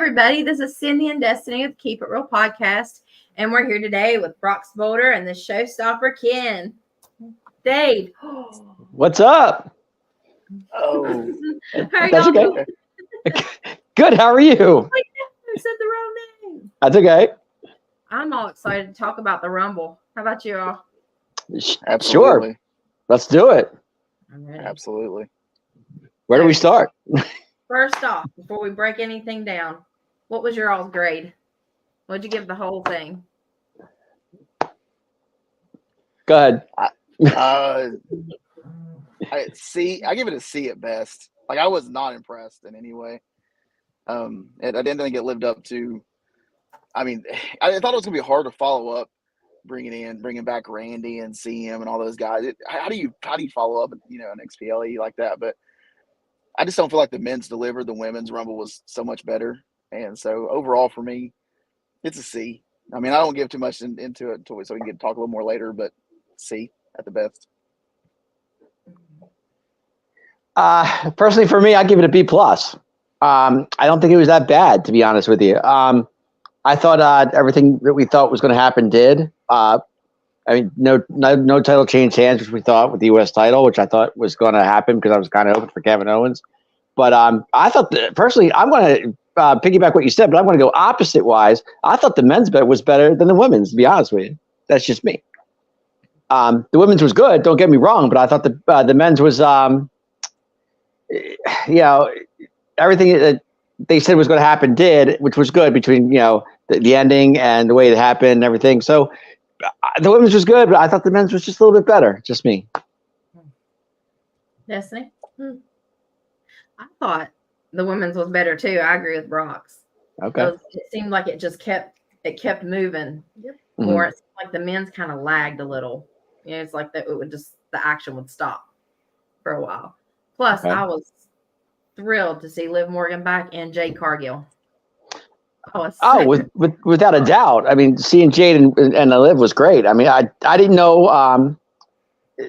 everybody. This is Cindy and Destiny with Keep It Real podcast, and we're here today with Brock Spolder and the showstopper Ken. Dave. What's up? Oh, How are y'all doing? Good. How are you? I said the wrong name. That's okay. I'm all excited to talk about the Rumble. How about you all? absolutely. Sure. Let's do it. I'm ready. Absolutely. Where do we start? First off, before we break anything down, what was your all's grade? What'd you give the whole thing? Go ahead. I give it a C at best. Like, I was not impressed in any way. I didn't think it lived up to. I mean, I thought it was gonna be hard to follow up, bringing back Randy and CM and all those guys. How do you follow up, an XPLE like that? But I just don't feel like the men's delivered. The women's Rumble was so much better, and so overall for me, it's a C. I mean, I don't give too much into it so we can talk a little more later, but C at the best. Personally, for me, I give it a B plus. I don't think it was that bad, to be honest with you. I thought everything that we thought was going to happen did. I mean, no title changed hands, which we thought with the U.S. title, which I thought was going to happen because I was kind of hoping for Kevin Owens. But I thought personally, I'm going to piggyback what you said, but I'm going to go opposite wise. I thought the men's bet was better than the women's, to be honest with you. That's just me. The women's was good. Don't get me wrong, but I thought the men's was, everything that they said was going to happen did, which was good between the ending and the way it happened and everything. So the women's was good, but I thought the men's was just a little bit better. Just me. Destiny? I thought the women's was better too. I agree with Brock's. Okay. It seemed like it kept moving more. It seemed like the men's kind of lagged a little. It's like that the action would stop for a while. Plus, I was thrilled to see Liv Morgan back and Jade Cargill. Without a doubt. I mean, seeing Jade and Liv was great. I mean, I didn't know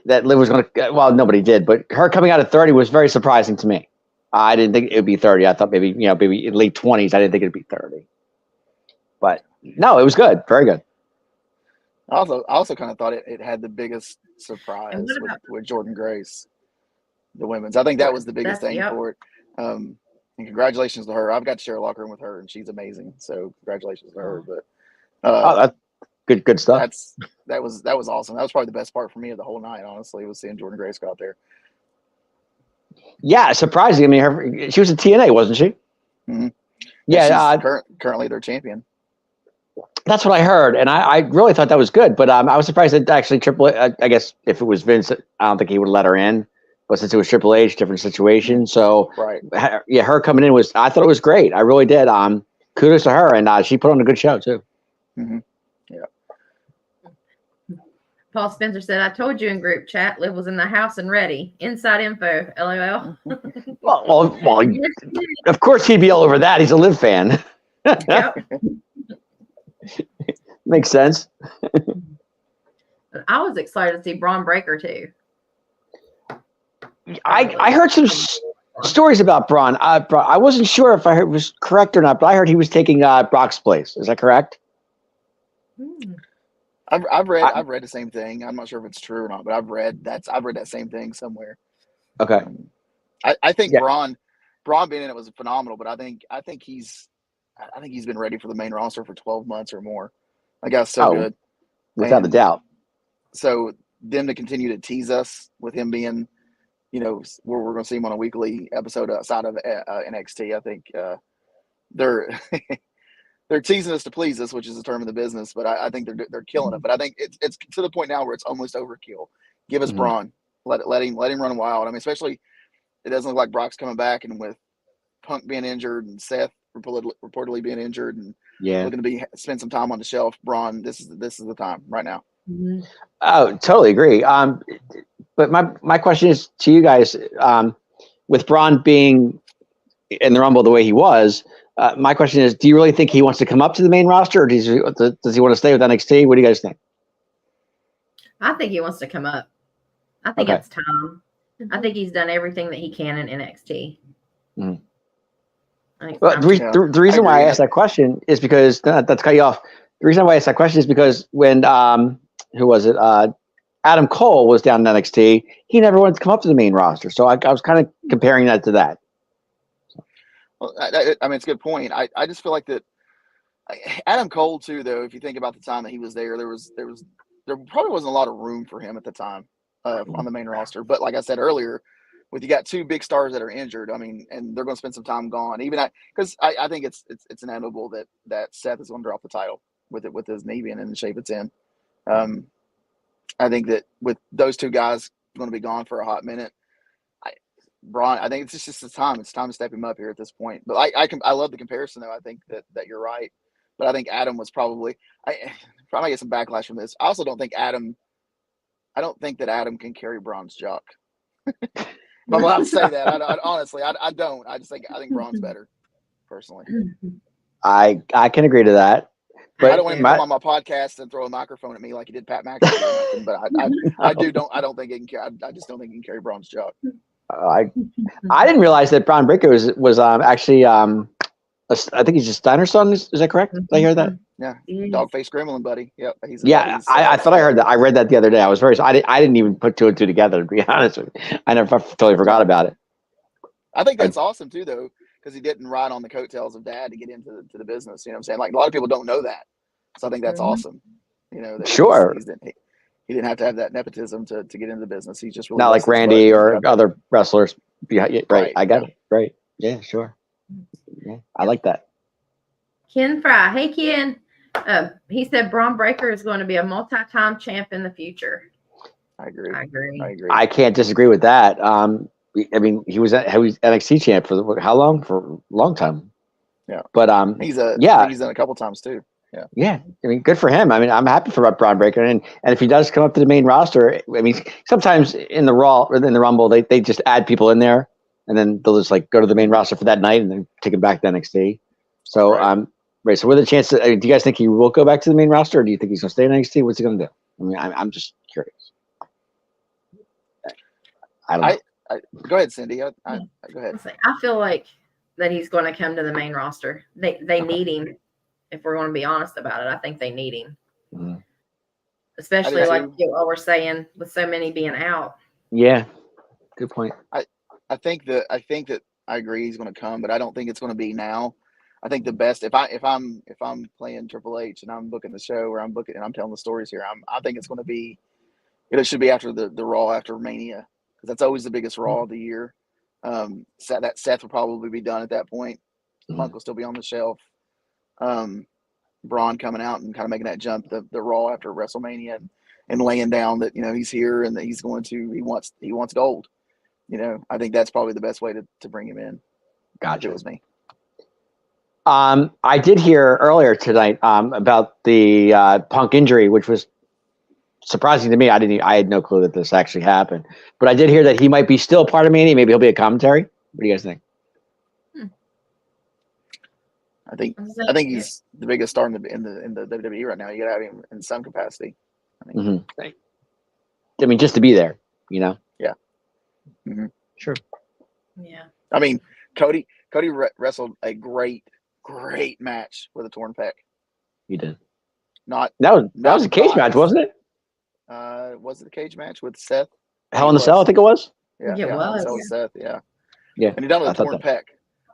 that Liv was going to. Well, nobody did, but her coming out at 30 was very surprising to me. I didn't think it would be 30. I thought maybe in late 20s. I didn't think it'd be 30. But no, it was good. Very good. I also kind of thought it had the biggest surprise with Jordan Grace, the women's. I think that was the biggest thing for it. And congratulations to her. I've got to share a locker room with her, and she's amazing. So congratulations to her. But that's good stuff. That was awesome. That was probably the best part for me of the whole night. Honestly, was seeing Jordan Grace go out there. Yeah, surprising. I mean, she was a TNA, wasn't she? Mm-hmm. Yeah, currently their champion. That's what I heard, and I really thought that was good. But I was surprised that actually Triple H, I guess if it was Vince, I don't think he would let her in. But since it was Triple H, different situation. So right, yeah, her coming in I thought it was great. I really did. Kudos to her, and she put on a good show too. Mm-hmm. Yeah. Paul Spencer said, "I told you in group chat, Liv was in the house and ready. Inside info, LOL." well, of course he'd be all over that. He's a Liv fan. Yep. Makes sense. I was excited to see Braun Breaker too. I heard some stories about Braun. I wasn't sure if I heard was correct or not, but I heard he was taking Brock's place. Is that correct? I've read the same thing. I'm not sure if it's true or not, but I've read that same thing somewhere. Okay. I think Braun being in it was phenomenal, but I think he's been ready for the main roster for 12 months or more. That guy's so good. Without a doubt. So them to continue to tease us with him being, where we're going to see him on a weekly episode outside of NXT, I think they're teasing us to please us, which is a term in the business. But I think they're killing it. But I think it's to the point now where it's almost overkill. Give us Braun, let him run wild. I mean, especially it doesn't look like Brock's coming back, and with Punk being injured and Seth reportedly being injured and looking to spend some time on the shelf. Braun, this is the time right now. Mm-hmm. Oh, totally agree. But my question is to you guys, with Braun being in the Rumble the way he was, my question is, do you really think he wants to come up to the main roster, or does he want to stay with NXT? What do you guys think? I think he wants to come up. I think it's time. I think he's done everything that he can in NXT. Mm-hmm. I think it's Well, time the, to- re- the reason why I agree. asked that question is because not to cut you off. The reason why I asked that question is because when who was it? Adam Cole was down in NXT. He never wanted to come up to the main roster, so I was kind of comparing that to that. Well, I mean, it's a good point. I just feel like that Adam Cole too, though. If you think about the time that he was there, there probably wasn't a lot of room for him at the time on the main roster. But like I said earlier, with you got two big stars that are injured, I mean, and they're going to spend some time gone. Because I think it's inevitable that Seth is going to drop the title with his knee being in the shape it's in. I think that with those two guys going to be gone for a hot minute, Braun, I think it's just the time. It's time to step him up here at this point. But I love the comparison though. I think that you're right. But I think Adam was probably get some backlash from this. I also don't think Adam. I don't think that Adam can carry Braun's jock. If I'm allowed to say that. Honestly, I don't. I think Braun's better, personally. I can agree to that. But I don't want him to come on my podcast and throw a microphone at me like he did Pat McAfee or nothing. But I don't think he can carry. I just don't think he can carry Braun's jock. I didn't realize that Braun Breaker was actually I think he's just Steiner's son. Is that correct? Did I hear that? Yeah, Dogface Gremlin, buddy. Yep. I thought I heard that. I read that the other day. I was I didn't even put two and two together, to be honest with you. I totally forgot about it. I think that's awesome too, though, because he didn't ride on the coattails of Dad to get into the business. You know what I'm saying? Like a lot of people don't know that, so I think that's awesome. You know, that sure. He didn't have to have that nepotism to get into the business. He's just really not like Randy or other wrestlers. Yeah, right. I got it. Right. Yeah, sure. Yeah, I like that. Ken Fry. Hey, Ken. He said Braun Breaker is going to be a multi-time champ in the future. I agree. I can't disagree with that. I mean, he was NXT champ for how long? For a long time. Yeah. But he's done a couple times too. Yeah. Yeah. I mean, good for him. I mean, I'm happy for Braun Breaker, and if he does come up to the main roster, I mean, sometimes in the Rumble, they just add people in there, and then they'll just like go to the main roster for that night and then take him back to NXT. So right. So, what are the chances? Do you guys think he will go back to the main roster, or do you think he's going to stay in NXT? What's he going to do? I mean, I'm just curious. I don't know. Go ahead, Cindy. Go ahead. I feel like that he's going to come to the main roster. They need him. If we're going to be honest about it, I think they need him, especially like what we're saying with so many being out. Yeah, good point. I think that I agree he's going to come, but I don't think it's going to be now. I think the best if I'm playing Triple H and I'm booking the show or I'm booking and I'm telling the stories here, I think it's going to be it should be after the Raw after Mania, because that's always the biggest Raw of the year. That Seth will probably be done at that point. Punk will still be on the shelf. Braun coming out and kind of making that jump the Raw after WrestleMania and laying down that he's here and that he wants gold. I think that's probably the best way to bring him in. Gotcha. It was me. I did hear earlier tonight about the Punk injury, which was surprising to me. I had no clue that this actually happened, but I did hear that he might be still part of Mania. Maybe he'll be a commentary. What do you guys think? I think he's the biggest star in the WWE right now. You got to have him in some capacity. I mean, just to be there, Yeah. Mm-hmm. Sure. Yeah. I mean, Cody wrestled a great match with a torn pec. He did. That was a cage match, wasn't it? Was it a cage match with Seth? Hell in a Cell, I think it was. Yeah, it was. With Seth, yeah. Yeah. And he done it with a torn pec.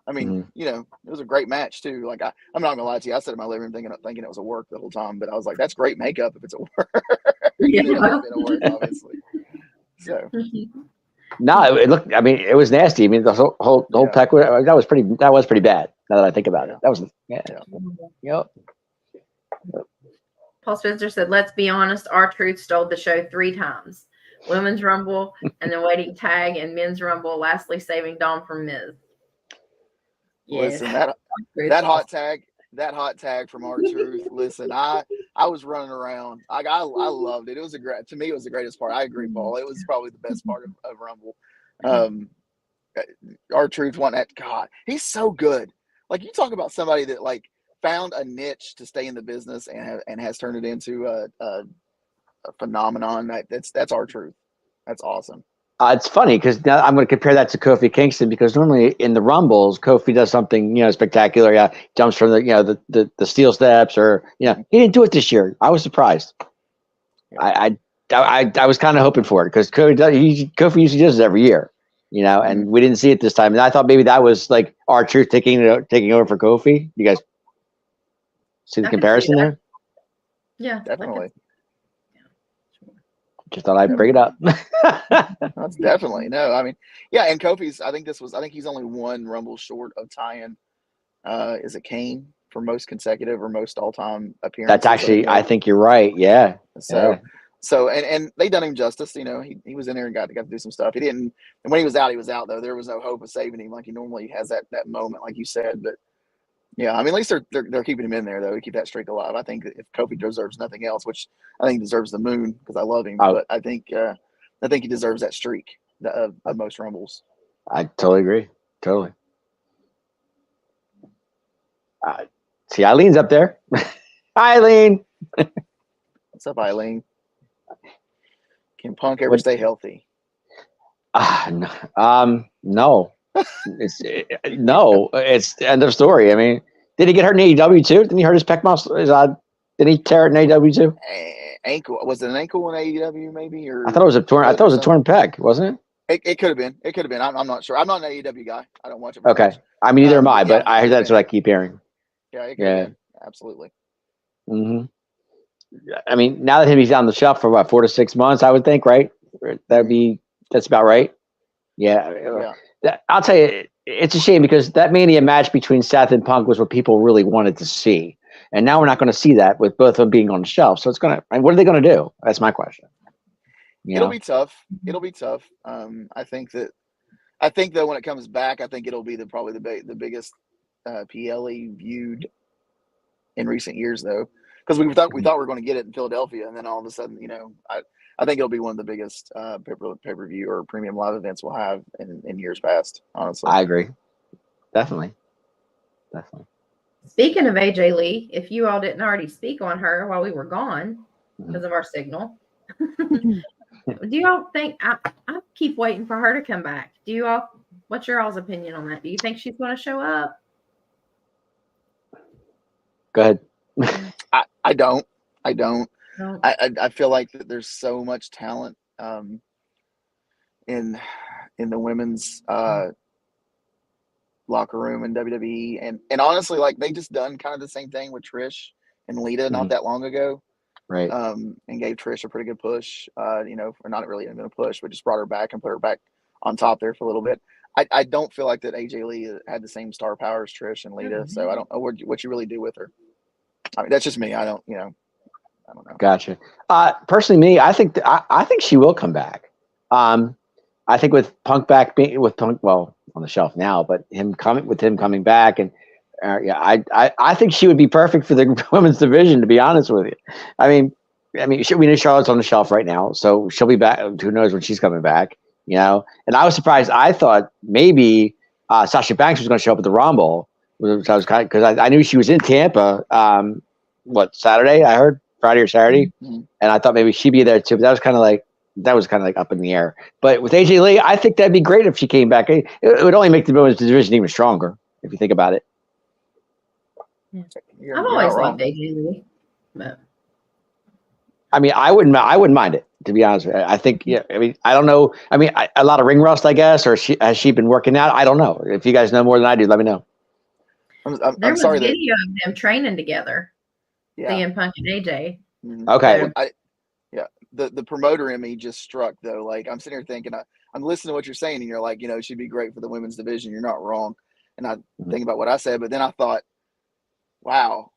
I mean, it was a great match too. Like I'm not gonna lie to you. I sat in my living room thinking it was a work the whole time, but I was like, that's great makeup if it's a work. Yeah. It would have been a work, obviously. So. No, it looked. I mean, it was nasty. I mean, the whole pec. That was pretty bad. Now that I think about it, that was Yep. Paul Spencer said, "Let's be honest. R-Truth stole the show 3 times: Women's Rumble, and then waiting tag, and Men's Rumble. Lastly, saving Dom from Miz." Yes. Listen, that hot tag from R-Truth. Listen, I was running around. I loved it. It was to me, it was the greatest part. I agree, Paul. It was probably the best part of Rumble. R-Truth won that. God, he's so good. Like, you talk about somebody that like found a niche to stay in the business and has turned it into a phenomenon. That's R-Truth. That's awesome. It's funny because now I'm going to compare that to Kofi Kingston because normally in the Rumbles, Kofi does something spectacular. Yeah, jumps from the steel steps, or he didn't do it this year. I was surprised. I was kind of hoping for it because Kofi usually does it every year, and we didn't see it this time. And I thought maybe that was like R-Truth taking over for Kofi. You guys see the comparison there? Yeah, definitely. Just thought I'd bring it up. That's definitely no. I mean, yeah, and Kofi's. I think he's only one Rumble short of tying. Is it Kane for most consecutive or most all-time appearances? That's actually. I think you're right. Yeah. So and they done him justice. He was in there and got to do some stuff. He didn't. And when he was out, he was out though. There was no hope of saving him like he normally has that moment, like you said. But yeah, I mean, at least they're keeping him in there though to keep that streak alive. I think if Kofi deserves nothing else, which I think deserves the moon because I love him, but I think he deserves that streak of most Rumbles. I totally agree. Totally. See, Eileen's up there. Eileen. What's up, Eileen? Can Punk ever stay healthy? No. It's the end of story. I mean, did he get hurt in AEW too? Didn't he hurt his pec muscle? Did he tear it in AEW too? Ankle. Was it an ankle in AEW maybe? Or I thought it was a torn. I thought it was a torn pec, wasn't it? It could have been. It could have been. I'm not sure. I'm not an AEW guy. I don't watch it. Okay. Much. I mean, neither am I. But I heard that's what I keep hearing. Yeah. Absolutely. Mm-hmm. I mean, now that he's on the shelf for what 4 to 6 months, I would think, right? That's about right. Yeah. I'll tell you, it's a shame because that Mania match between Seth and Punk was what people really wanted to see, and now we're not going to see that with both of them being on the shelf. So what are they going to do? That's my question. It'll be tough. I think though when it comes back, I think it'll be probably the biggest PLE viewed in recent years though. Because we thought we were going to get it in Philadelphia, and then all of a sudden, I think it'll be one of the biggest pay-per-view or premium live events we'll have in years past. Honestly, I agree. Definitely. Speaking of AJ Lee, if you all didn't already speak on her while we were gone because of our signal, do y'all think I keep waiting for her to come back? What's your all's opinion on that? Do you think she's going to show up? Go ahead. I don't. I feel like that there's so much talent in the women's locker room in WWE, and honestly, like they just done kind of the same thing with Trish and Lita not that long ago, right? And gave Trish a pretty good push, or not really even a push, but just brought her back and put her back on top there for a little bit. I don't feel like that AJ Lee had the same star power as Trish and Lita, so I don't know what you really do with her. I mean, that's just me. I don't know. Gotcha. Personally, me, I think she will come back. I think with Punk on the shelf now, but him coming back, and I think she would be perfect for the women's division. To be honest with you, I mean, we know Charlotte's on the shelf right now, so she'll be back. Who knows when she's coming back? And I was surprised. I thought maybe Sasha Banks was going to show up at the Rumble. Which I was because I knew she was in Tampa. Saturday? I heard Friday or Saturday, and I thought maybe she'd be there too. But that was kind of like up in the air. But with AJ Lee, I think that'd be great if she came back. It would only make the women's division even stronger if you think about it. I've always loved AJ Lee, but I mean, I wouldn't mind it, to be honest with you. I think, I mean, I don't know. I mean, a lot of ring rust, I guess, or has she been working out? I don't know. If you guys know more than I do, let me know. There was a video of them training together, CM Punk and AJ. Okay. The promoter in me just struck though. Like I'm sitting here thinking, I'm listening to what you're saying, and you're like, she'd be great for the women's division. You're not wrong. And I think about what I said, but then I thought, wow,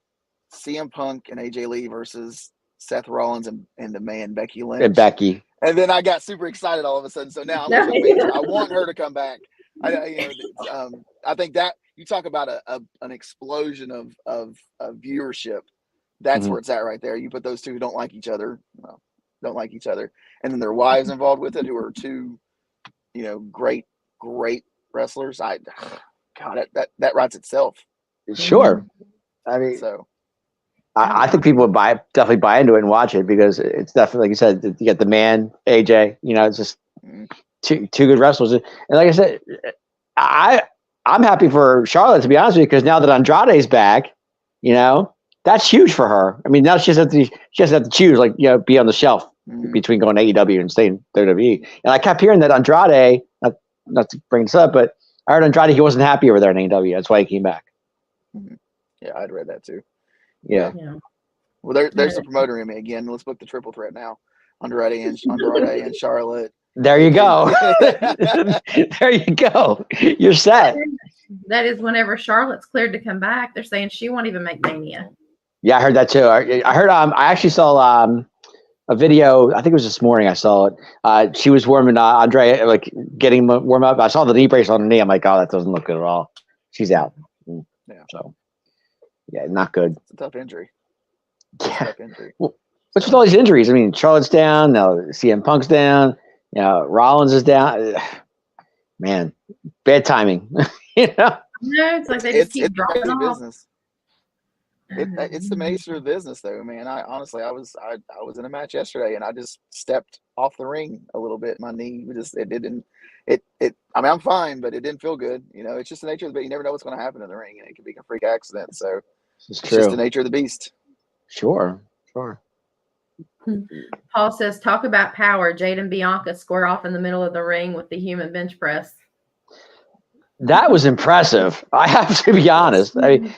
CM Punk and AJ Lee versus Seth Rollins and the man Becky Lynch. And Becky. And then I got super excited all of a sudden. So now I want her to come back. I think that you talk about an explosion of viewership. That's where it's at right there. You put those two who don't like each other, and then their wives involved with it, who are two, great wrestlers. That writes itself. Sure. I mean, I think people would definitely buy into it and watch it because it's definitely, like you said, you get the man AJ. It's just two good wrestlers. And like I said, I'm happy for Charlotte, to be honest with you, because now that Andrade's back, that's huge for her. I mean, now she doesn't have to choose, like, be on the shelf between going to AEW and staying WWE. And I kept hearing that Andrade, not to bring this up, but I heard Andrade, he wasn't happy over there in AEW. That's why he came back. Yeah, I'd read that too. Yeah. Well, there's the promoter in me again. Let's book the triple threat now. Andrade and Charlotte. There you go. There you go. You're set. That is whenever Charlotte's cleared to come back, they're saying she won't even make Mania. Yeah, I heard that too. I heard. I actually saw a video. I think it was this morning. I saw it. She was warming Andre, like getting warm up. I saw the knee brace on her knee. I'm like, oh, that doesn't look good at all. She's out. Yeah. So, yeah, not good. It's a tough injury. Yeah. Well, what's with all these injuries? I mean, Charlotte's down. Now CM Punk's down. Rollins is down. Man, bad timing. No, it's like they just keep dropping off. Business. It's the nature of business, though, man. I honestly, I was in a match yesterday, and I just stepped off the ring a little bit. My knee it didn't. I mean, I'm fine, but it didn't feel good. It's just the nature of the beast. You never know what's going to happen in the ring, and it could be a freak accident. So it's just the nature of the beast. Sure. Paul says, talk about power. Jade and Bianca square off in the middle of the ring with the human bench press. That was impressive. I have to be honest. I mean,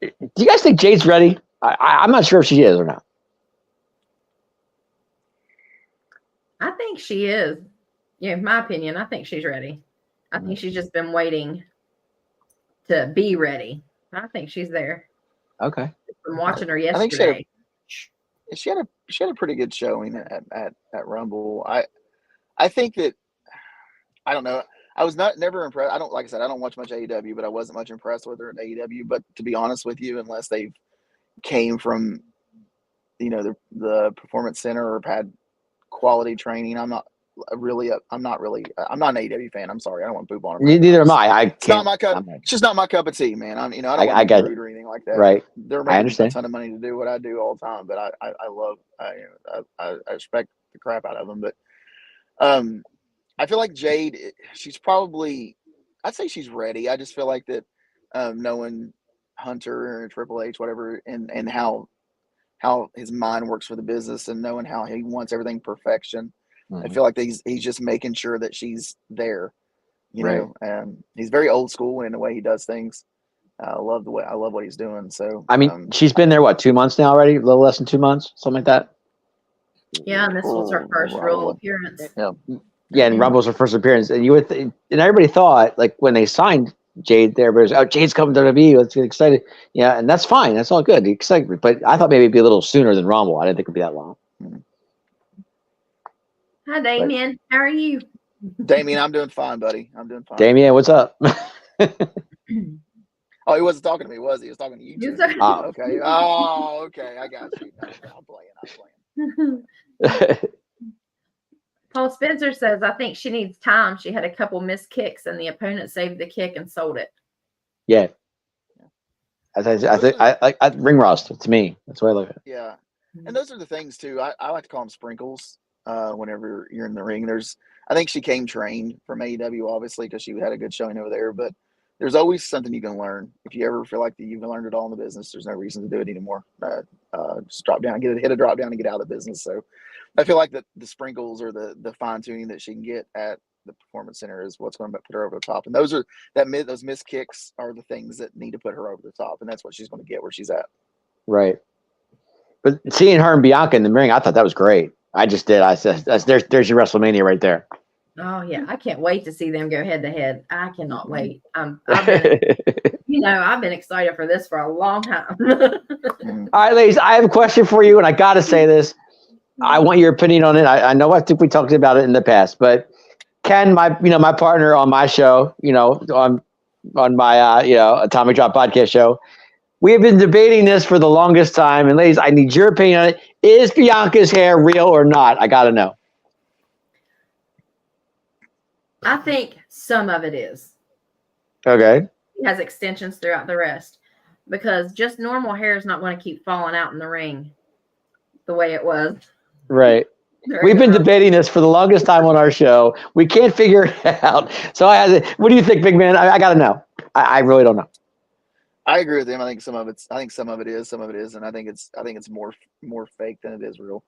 do you guys think Jade's ready? I'm not sure if she is or not. I think she is. Yeah, in my opinion, I think she's ready. I think she's just been waiting to be ready. I think she's there. Okay. I'm watching her yesterday. She had a pretty good showing at Rumble. I think that, I don't know. I was never impressed. Like I said, I don't watch much AEW, but I wasn't much impressed with her at AEW. But to be honest with you, unless they came from, the Performance Center or have had quality training, I'm not an AEW fan. I'm sorry, I don't want to poop on them. Neither am I. It's not my cup. It's just not my cup of tea, man. I don't want to be rude or anything like that. Right. They're making a ton of money to do what I do all the time, but I respect the crap out of them. But I feel like Jade, I'd say she's ready. I just feel like that, knowing Hunter or Triple H, whatever, and how his mind works for the business, and knowing how he wants everything perfection. I feel like he's just making sure that she's there, know. He's very old school in the way he does things. I love what he's doing. So I mean, she's been there 2 months now already, a little less than 2 months, something like that. Yeah, and this was her first real appearance. Yeah, and Rumble's her first appearance, and and everybody thought, like, when they signed Jade, there was, Jade's coming to WWE, let's get excited. Yeah, and that's fine, that's all good, the excitement. But I thought maybe it'd be a little sooner than Rumble. I didn't think it'd be that long. Hi, Damien. How are you? Damien, I'm doing fine, buddy. I'm doing fine. Damien, what's up? Oh, he wasn't talking to me, was he? He was talking to you. Okay. Oh, okay. I got you. I'm playing. Paul Spencer says, I think she needs time. She had a couple missed kicks, and the opponent saved the kick and sold it. Yeah. I think I ring rust to me. That's the way I look at it. Yeah. And those are the things, too. I like to call them sprinkles whenever you're in the ring. I think she came trained from AEW, obviously, because she had a good showing over there. But there's always something you can learn. If you ever feel like that you've learned it all in the business, there's no reason to do it anymore. Just drop down, hit a drop down and get out of the business. So I feel like the sprinkles or the fine tuning that she can get at the Performance Center is what's going to put her over the top. And those missed kicks are the things that need to put her over the top. And that's what she's going to get where she's at. Right. But seeing her and Bianca in the ring, I thought that was great. I just did. I said, there's your WrestleMania right there. Oh yeah, I can't wait to see them go head to head. I cannot wait. I've been excited for this for a long time. All right, ladies, I have a question for you, and I got to say this. I want your opinion on it. I know I think we talked about it in the past, but Ken, my partner on my show, on my Atomic Drop podcast show, we have been debating this for the longest time. And ladies, I need your opinion on it. Is Bianca's hair real or not? I got to know. I think some of it is. Okay. It has extensions throughout the rest, because just normal hair is not going to keep falling out in the ring the way it was. Right. We've been debating this for the longest time on our show. We can't figure it out. So what do you think, big man? I got to know. I really don't know. I agree with him. I think some of it is, some of it isn't. I think it's more fake than it is real.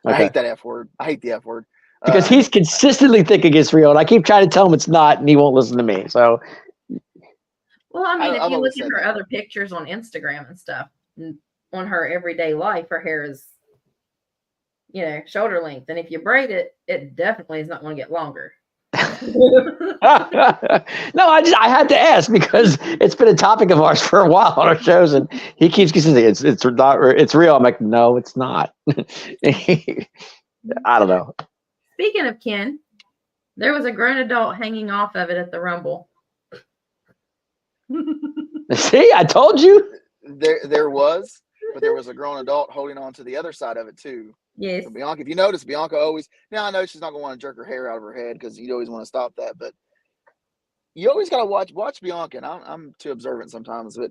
Okay. I hate that F word. I hate the F word. Because he's consistently thinking it's real, and I keep trying to tell him it's not, and he won't listen to me. So, well, I mean, if you look at her that. other pictures on Instagram and stuff, on her everyday life, her hair is, shoulder length, and if you braid it, it definitely is not going to get longer. No, I had to ask because it's been a topic of ours for a while on our shows, and he keeps saying it's real. I'm like, no, it's not. I don't know. Speaking of Ken, there was a grown adult hanging off of it at the Rumble. See, I told you. There was, but there was a grown adult holding on to the other side of it too. Yes. So Bianca, if you notice, Bianca always. Now I know she's not going to want to jerk her hair out of her head because you always want to stop that, but you always got to watch Bianca. And I'm too observant sometimes, but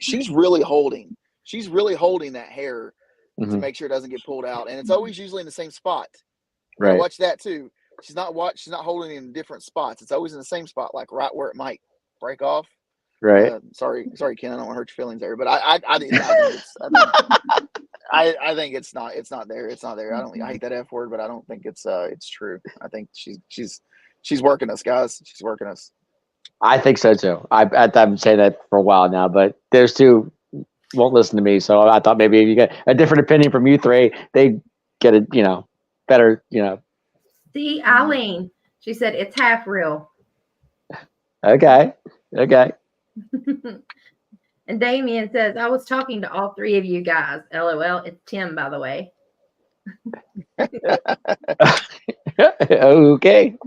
she's really holding that hair to make sure it doesn't get pulled out, and it's always usually in the same spot. Right. Watch that too. She's not holding it in different spots. It's always in the same spot, like right where it might break off. Right. Sorry, Ken. I don't want to hurt your feelings there, but I think it's not there. It's not there. I hate that F word, but I don't think it's true. I think she's working us, guys. She's working us. I think so too. I've been saying that for a while now, but those two won't listen to me. So I thought maybe if you get a different opinion from you three, they get a better. See, Eileen, she said it's half real. Okay. And Damien says, I was talking to all three of you guys. LOL. It's Tim, by the way. Okay.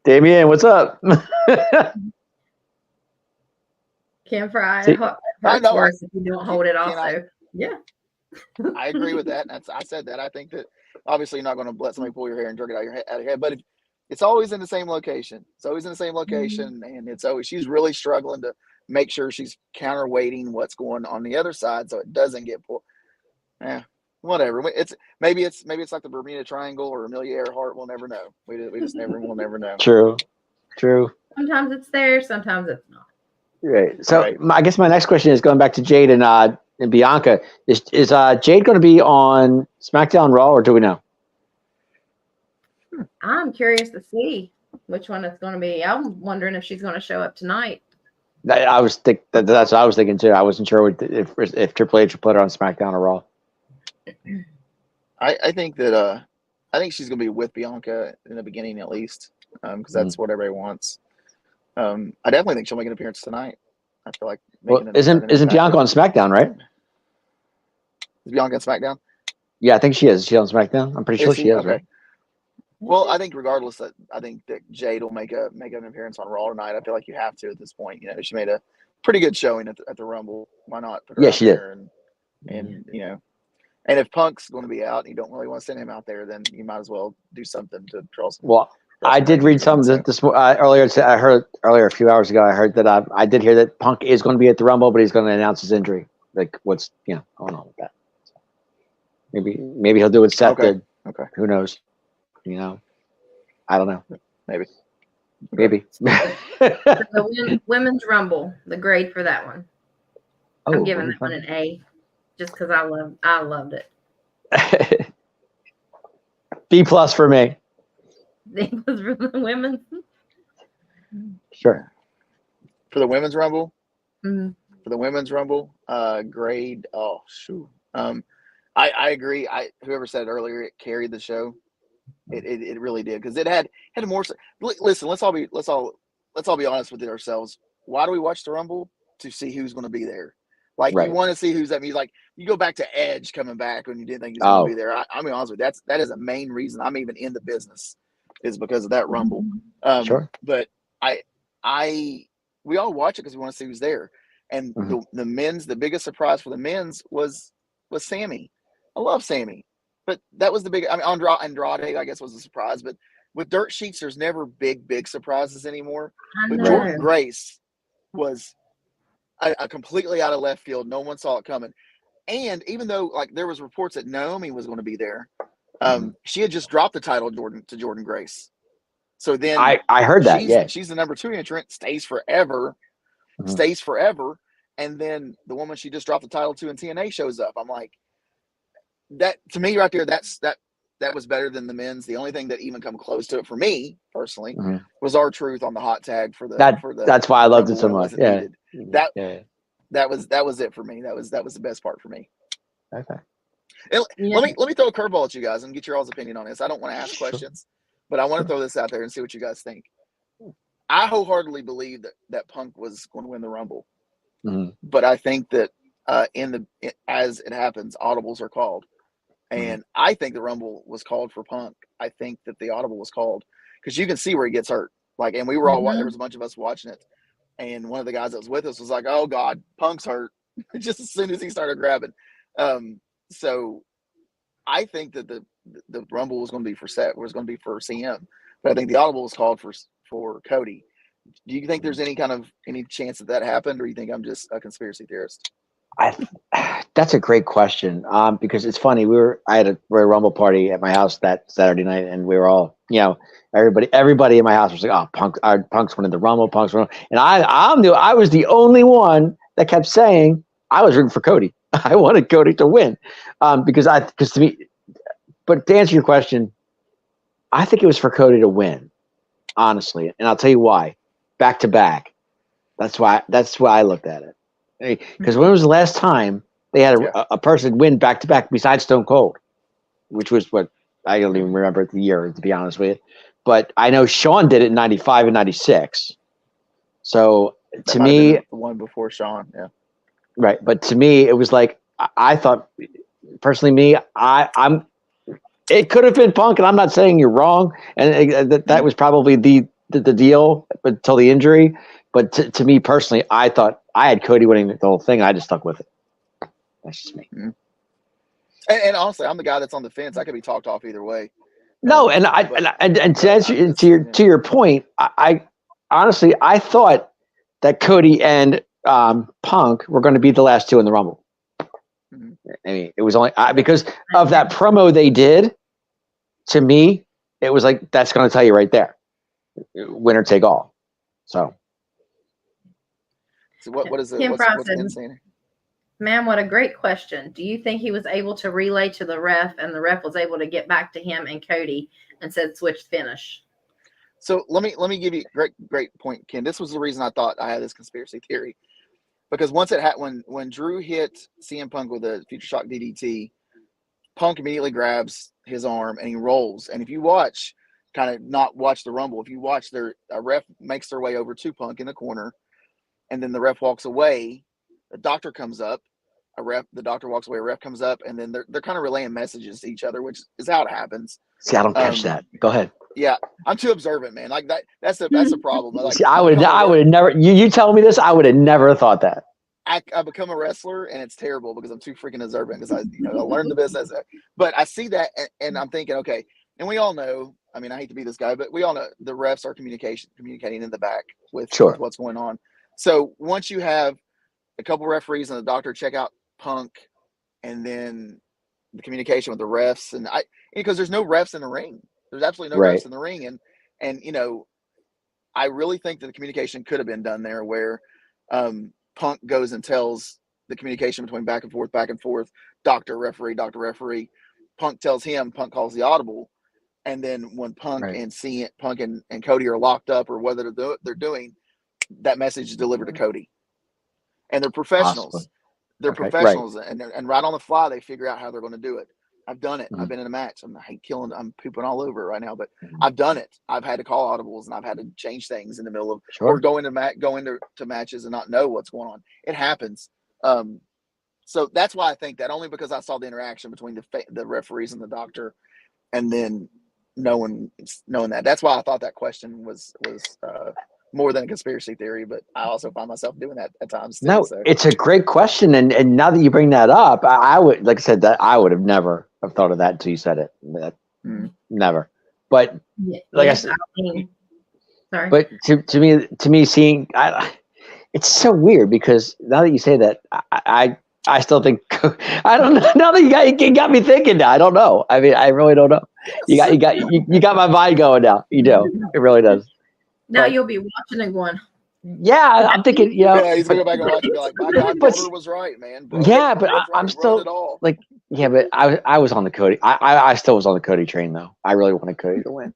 Damien, what's up? Kim Fry. I know. Worse if you don't hold it also. Yeah. I agree with that. I said that. I think that obviously you're not going to let somebody pull your hair and jerk it out of your head, but it's always in the same location. It's always in the same location, and it's always she's really struggling to make sure she's counterweighting what's going on the other side so it doesn't get pulled. Whatever. Maybe it's like the Bermuda Triangle or Amelia Earhart. We'll never know. We'll never know. True. Sometimes it's there, sometimes it's not. Right. So I guess my next question is going back to Jade and Bianca. Is Jade going to be on SmackDown Raw, or do we know? I'm curious to see which one it's going to be. I'm wondering if she's going to show up tonight. That's what I was thinking too. I wasn't sure if Triple H would put her on SmackDown or Raw. I think that I think she's going to be with Bianca in the beginning at least, because that's what everybody wants. I definitely think she'll make an appearance tonight. I feel like isn't Bianca on SmackDown, right? Is Bianca on SmackDown? Yeah, I think she is. Is she on SmackDown? I'm pretty sure she is, right? Well, I think regardless, I think that Jade will make an appearance on Raw tonight. I feel like you have to at this point. She made a pretty good showing at the Rumble. Why not? Put her out she did. And and if Punk's going to be out, and you don't really want to send him out there, then you might as well do something to draw some. Well, I did read something this earlier. I heard earlier a few hours ago. I heard that I did hear that Punk is going to be at the Rumble, but he's going to announce his injury. Like what's going on with that? Maybe he'll do what Seth did. Okay. Who knows? I don't know. Maybe. The Women's Rumble, the grade for that one. I'm giving that one an A, just because I loved it. B+ for me. It was for the women. Sure. For the Women's Rumble. Mm-hmm. For the Women's Rumble, grade. Oh shoot. I agree. Whoever said it earlier, it carried the show. It really did, because it had more. Listen, let's all be honest with ourselves. Why do we watch the Rumble? To see who's going to be there. Like you want to see who's that. Like you go back to Edge coming back when you didn't think he was going to be there. I'll be honest with you. That is a main reason I'm even in the business, is because of that Rumble. Sure. But we all watch it because we want to see who's there. And the biggest surprise for the men's was Sammy. I love Sammy. But that was the big. Andrade, I guess, was a surprise. But with dirt sheets, there's never big surprises anymore. But Jordynne Grace was a completely out of left field. No one saw it coming. And even though there was reports that Naomi was going to be there, She had just dropped the title to Jordan Grace. So then I heard that. Yeah, she's the number 2 entrant, stays forever, and then the woman she just dropped the title to in TNA shows up. I'm like, that to me right there, that was better than the men's. The only thing that even come close to it for me personally was R-Truth on the hot tag for the that's why I loved it so much. Yeah. That was it for me. That was the best part for me. Okay. Let me throw a curveball at you guys and get your all's opinion on this. I don't want to ask questions, but I want to throw this out there and see what you guys think. I wholeheartedly believe that Punk was going to win the Rumble, but I think that as it happens, audibles are called, and I think the Rumble was called for Punk. I think that the audible was called because you can see where he gets hurt. Like, and we were all there was a bunch of us watching it, and one of the guys that was with us was like, "Oh God, Punk's hurt!" just as soon as he started grabbing. So I think that the Rumble was going to be for CM, but I think the audible was called for Cody. Do you think there's any chance that happened, or you think I'm just a conspiracy theorist? That's a great question. Because it's funny. I had a Royal Rumble party at my house that Saturday night, and we were all, everybody in my house was like, "Oh, Punk's winning the Rumble, Punk's winning," and I was the only one that kept saying I was rooting for Cody. I wanted Cody to win, because to me, but to answer your question, I think it was for Cody to win, honestly, and I'll tell you why. Back to back. That's why I looked at it. Because when was the last time they had a person win back to back besides Stone Cold, which was what I don't even remember the year, to be honest with you. But I know Shawn did it in '95 and '96. So to me, the one before Shawn, yeah. Right, but to me, it was like I thought. Personally, I'm. It could have been Punk, and I'm not saying you're wrong, and that was probably the deal until the injury. But to me personally, I thought I had Cody winning the whole thing. I just stuck with it. That's just me. And honestly, I'm the guy that's on the fence. I could be talked off either way. No, and to answer to your point, I honestly I thought that Cody and Punk were going to be the last two in the Rumble. I mean, it was only because of that promo they did. To me, it was like that's going to tell you right there, winner take all. So what is it? Kim What's insane? Ma'am, what a great question. Do you think he was able to relay to the ref, and the ref was able to get back to him and Cody and said switch finish? So let me give you great point, Ken. This was the reason I thought I had this conspiracy theory. Because once it had when Drew hit CM Punk with a Future Shock DDT, Punk immediately grabs his arm and he rolls. And if you watch, kind of not watch the Rumble, if you watch a ref makes their way over to Punk in the corner, and then the ref walks away, the doctor comes up, the doctor walks away, a ref comes up, and then they're kind of relaying messages to each other, which is how it happens. See, I don't catch that. Go ahead. Yeah, I'm too observant, man. Like that's a problem. Like, see, I would have never. You tell me this, I would have never thought that. I become a wrestler, and it's terrible because I'm too freaking observant because I learned the business. But I see that, and I'm thinking, okay. And we all know. I mean, I hate to be this guy, but we all know the refs are communicating in the back with what's going on. So once you have a couple referees and the doctor check out Punk, and then the communication with the refs, and because there's no refs in the ring. There's absolutely no refs in the ring, and I really think that the communication could have been done there, where Punk goes and tells the communication between back and forth, doctor referee. Punk tells him, Punk calls the audible, and then when Punk and Cody are locked up or whether they're doing, that message is delivered to Cody, and they're professionals. Awesome. They're professionals, and right on the fly they figure out how they're going to do it. I've done it. I've been in a match. I'm pooping all over right now, but I've done it. I've had to call audibles, and I've had to change things in the middle of or go into matches and not know what's going on. It happens. So that's why I think that, only because I saw the interaction between the referees and the doctor, and then knowing that. That's why I thought that question was more than a conspiracy theory, but I also find myself doing that at times too. It's a great question, and now that you bring that up, I would, like I said, that I would have never have thought of that until you said it. Never. But like I said, sorry. But to me, seeing it's so weird, because now that you say that, I still think I don't know. Now that you got me thinking now. I don't know. I mean, I really don't know. You got my mind going now. You do. It really does. Now But you'll be watching and going, yeah, I'm thinking. Yeah, he's gonna go back and watch and be like, "My God, but brother was right, man. Brother, yeah, but was right. I'm Run it still all." like, yeah, but I was on the Cody. I still was on the Cody train though. I really wanted Cody to win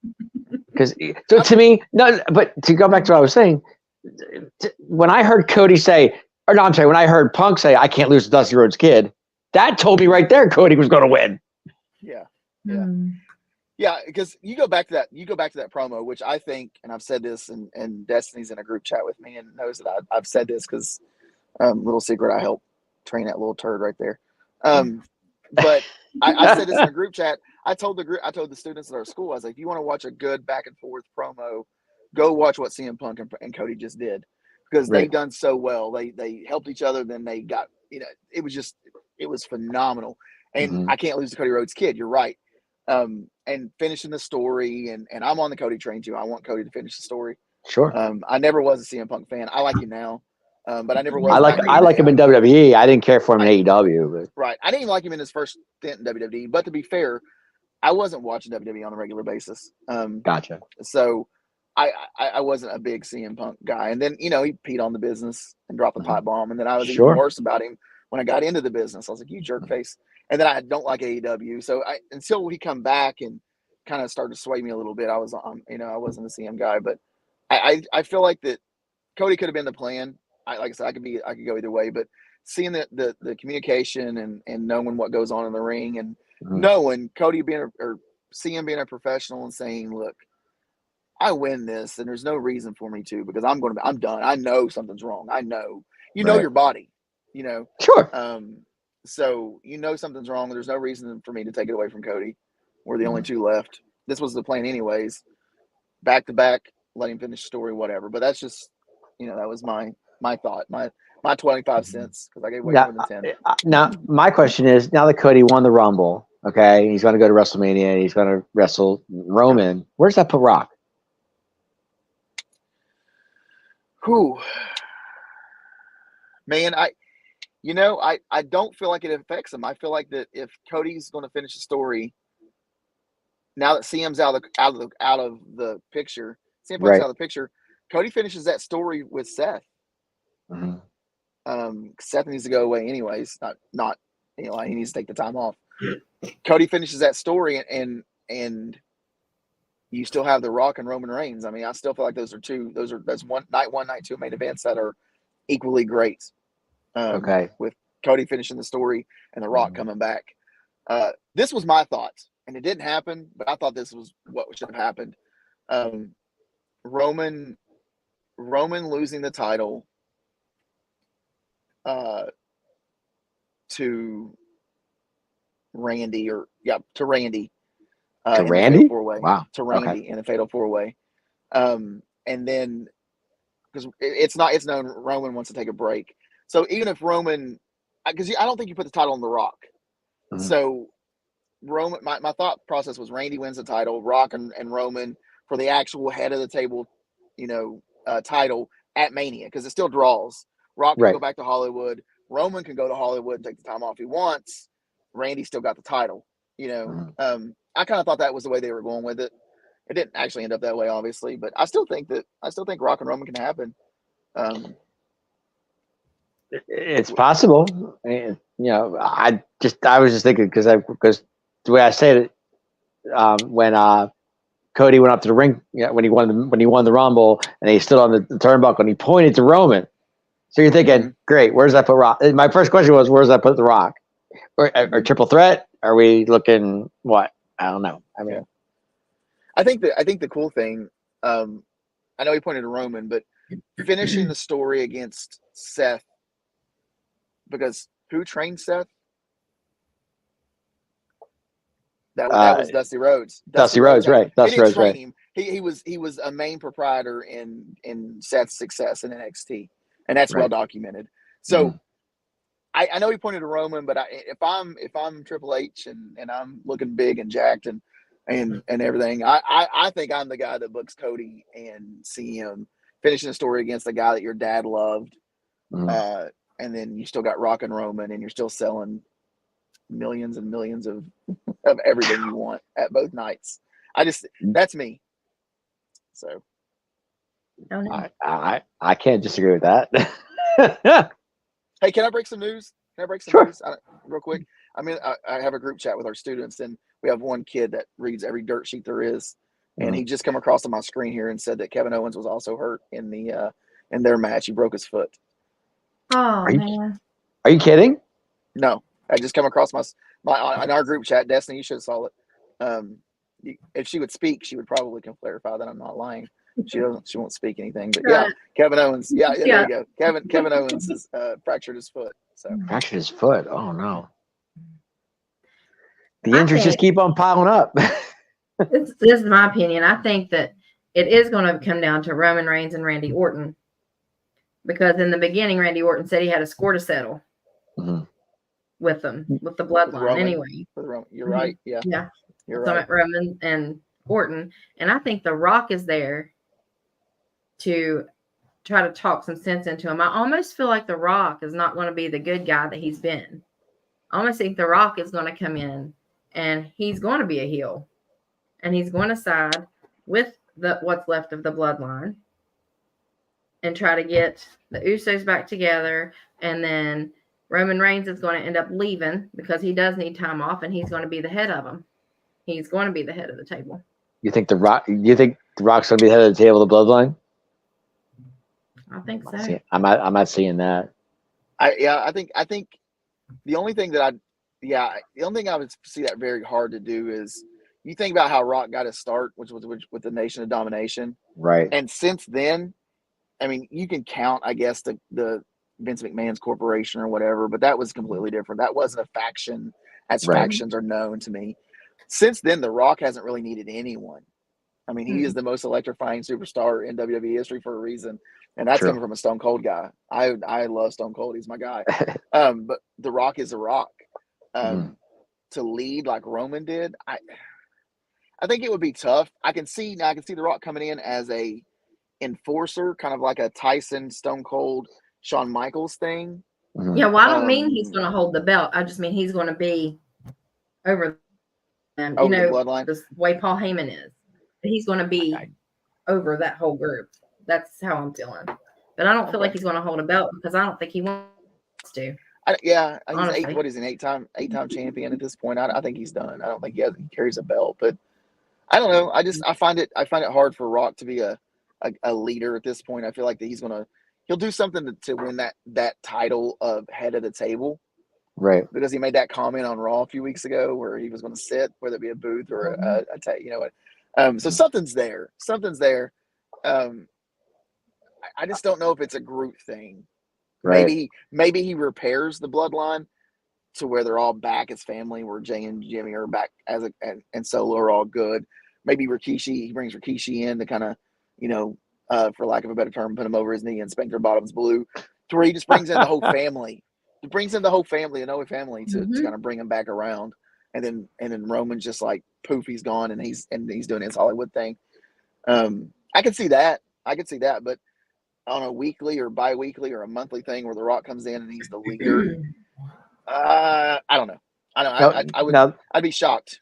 because to me, no. But to go back to what I was saying, when I heard Cody say, or no, I'm sorry, when I heard Punk say, "I can't lose to Dusty Rhodes Kid," that told me right there Cody was going to win. Yeah, hmm. yeah. Because you go back to that promo, which I think, and I've said this, and Destiny's in a group chat with me and knows that I've said this because little secret, I helped train that little turd right there. But I said this in a group chat. I told the students at our school, I was like, if you want to watch a good back and forth promo, go watch what CM Punk and Cody just did, because Right. they done so well. They helped each other. Then they got, it was phenomenal. And I can't lose to Cody Rhodes Kid. You're right. And finishing the story, and I'm on the Cody train too. I want Cody to finish the story. Sure. I never was a CM Punk fan. I like him now. But I never was. I like him in WWE. I didn't care for him in AEW. But right. I didn't even like him in his first stint in WWE. But to be fair, I wasn't watching WWE on a regular basis. Gotcha. So I wasn't a big CM Punk guy. And then, he peed on the business and dropped the pipe bomb. And then I was even worse about him when I got into the business. I was like, you jerk face. And then I don't like AEW. So until he come back and kind of started to sway me a little bit, I was I wasn't a CM guy. But I feel like that Cody could have been the plan. Like I said, I could go either way, but seeing the communication and knowing what goes on in the ring, and knowing Cody or CM being a professional and saying, look, I win this and there's no reason for me to, because I'm done. I know something's wrong. I know, know your body, Sure. So something's wrong. There's no reason for me to take it away from Cody. We're the only two left. This was the plan anyways. Back to back, let him finish the story, whatever. But that's just, that was my thought, my 25 cents, because I gave way more than 10. Now, my question is, now that Cody won the Rumble, okay, he's going to go to WrestleMania, he's going to wrestle Roman. Where's that put Rock? Who? Man, I don't feel like it affects him. I feel like that if Cody's going to finish the story, now that CM's out of the picture, CM Punk's out of the picture, Cody finishes that story with Seth. Seth needs to go away anyways. Not he needs to take the time off. Cody finishes that story, and you still have The Rock and Roman Reigns. I mean, I still feel like that's one night two main events that are equally great. With Cody finishing the story and The Rock coming back. This was my thoughts, and it didn't happen, but I thought this was what should have happened. Roman losing the title to Randy, to Randy. To Randy? Wow. To Randy in a fatal 4-way. And then, because it's known Roman wants to take a break. So even if Roman, because I don't think you put the title on The Rock. So Roman, my thought process was Randy wins the title, Rock and Roman for the actual head of the table, title at Mania, because it still draws. Rock can go back to Hollywood. Roman can go to Hollywood and take the time off he wants. Randy still got the title. I kind of thought that was the way they were going with it. It didn't actually end up that way, obviously, but I still think Rock and Roman can happen. It's possible. I was just thinking because the way I said it, when Cody went up to the ring, when he won the Rumble, and he stood on the turnbuckle and he pointed to Roman. So you're thinking, great, where's that put Rock? My first question was, where's that put the Rock? Or triple threat? Are we looking what? I don't know. I mean, I think the cool thing, I know he pointed to Roman, but finishing the story against Seth, because who trained Seth? That was Dusty Rhodes. Dusty Rhodes, right? Dusty Rhodes, right? Him. He was a main proprietor in Seth's success in NXT, and that's well documented. So I know he pointed to Roman, but if I'm Triple H and I'm looking big and jacked and everything, I think I'm the guy that books Cody and CM finishing the story against the guy that your dad loved, and then you still got Rock and Roman, and you're still selling millions and millions of everything you want at both nights. That's me. So I can't disagree with that. hey, can I break some news? Sure. Real quick? I mean, I have a group chat with our students, and we have one kid that reads every dirt sheet there is, and he just come across on my screen here and said that Kevin Owens was also hurt in their match. He broke his foot. Oh man! Are you kidding? No, I just come across my in our group chat. Destiny, you should have saw it. If she would speak, she would probably can clarify that I'm not lying. She doesn't. She won't speak anything. But yeah, Kevin Owens. Yeah, there you go. Kevin Owens has fractured his foot. So fractured his foot. Oh no. The injuries just keep on piling up. This is my opinion. I think that it is going to come down to Roman Reigns and Randy Orton, because in the beginning, Randy Orton said he had a score to settle with them, with the bloodline. Anyway, you're right. Yeah, you're right. Roman and Orton, and I think The Rock is there to try to talk some sense into him. I almost feel like The Rock is not going to be the good guy that he's been. I almost think The Rock is going to come in and he's going to be a heel, and he's going to side with what's left of the bloodline and try to get the Usos back together. And then Roman Reigns is going to end up leaving because he does need time off, and he's going to be the head of them. He's going to be the head of the table. You think The Rock's going to be the head of the table of the bloodline? I think so. I'm not seeing that. I think the only thing I would see that very hard to do is, you think about how Rock got his start, which was with the Nation of Domination. Right. And since then, I mean, you can count, I guess, the Vince McMahon's corporation or whatever, but that was completely different. That wasn't a faction, as factions are known to me. Since then, The Rock hasn't really needed anyone. I mean, he is the most electrifying superstar in WWE history for a reason, and that's coming from a Stone Cold guy. I love Stone Cold; he's my guy. But The Rock is The Rock. To lead like Roman did, I think it would be tough. I can see The Rock coming in as a enforcer, kind of like a Tyson, Stone Cold, Shawn Michaels thing. Yeah, well, I don't mean he's going to hold the belt. I just mean he's going to be over them. Over the bloodline, the way Paul Heyman is. He's going to be over that whole group. That's how I'm feeling. But I don't feel like he's going to hold a belt, because I don't think he wants to. He's an eight-time champion at this point. I think he's done. I don't think he carries a belt, but I don't know. I find it hard for Rock to be a leader at this point. I feel like that he'll do something to win that title of head of the table, right? Because he made that comment on Raw a few weeks ago where he was going to sit, whether it be a booth or so something's there. I just don't know if it's a group thing. Right. Maybe he repairs the bloodline to where they're all back as family, where Jay and Jimmy are back and Solo are all good. Maybe he brings Rikishi in to kind of, for lack of a better term, put him over his knee and spank their bottoms blue, to where he just brings in the whole family. He brings in the whole family, Inoue family, to kind of bring him back around. And then Roman's just like, poof, he's gone, and he's doing his Hollywood thing. I could see that, but on a weekly or bi-weekly or a monthly thing where The Rock comes in and he's the leader, I don't know. I'd be shocked.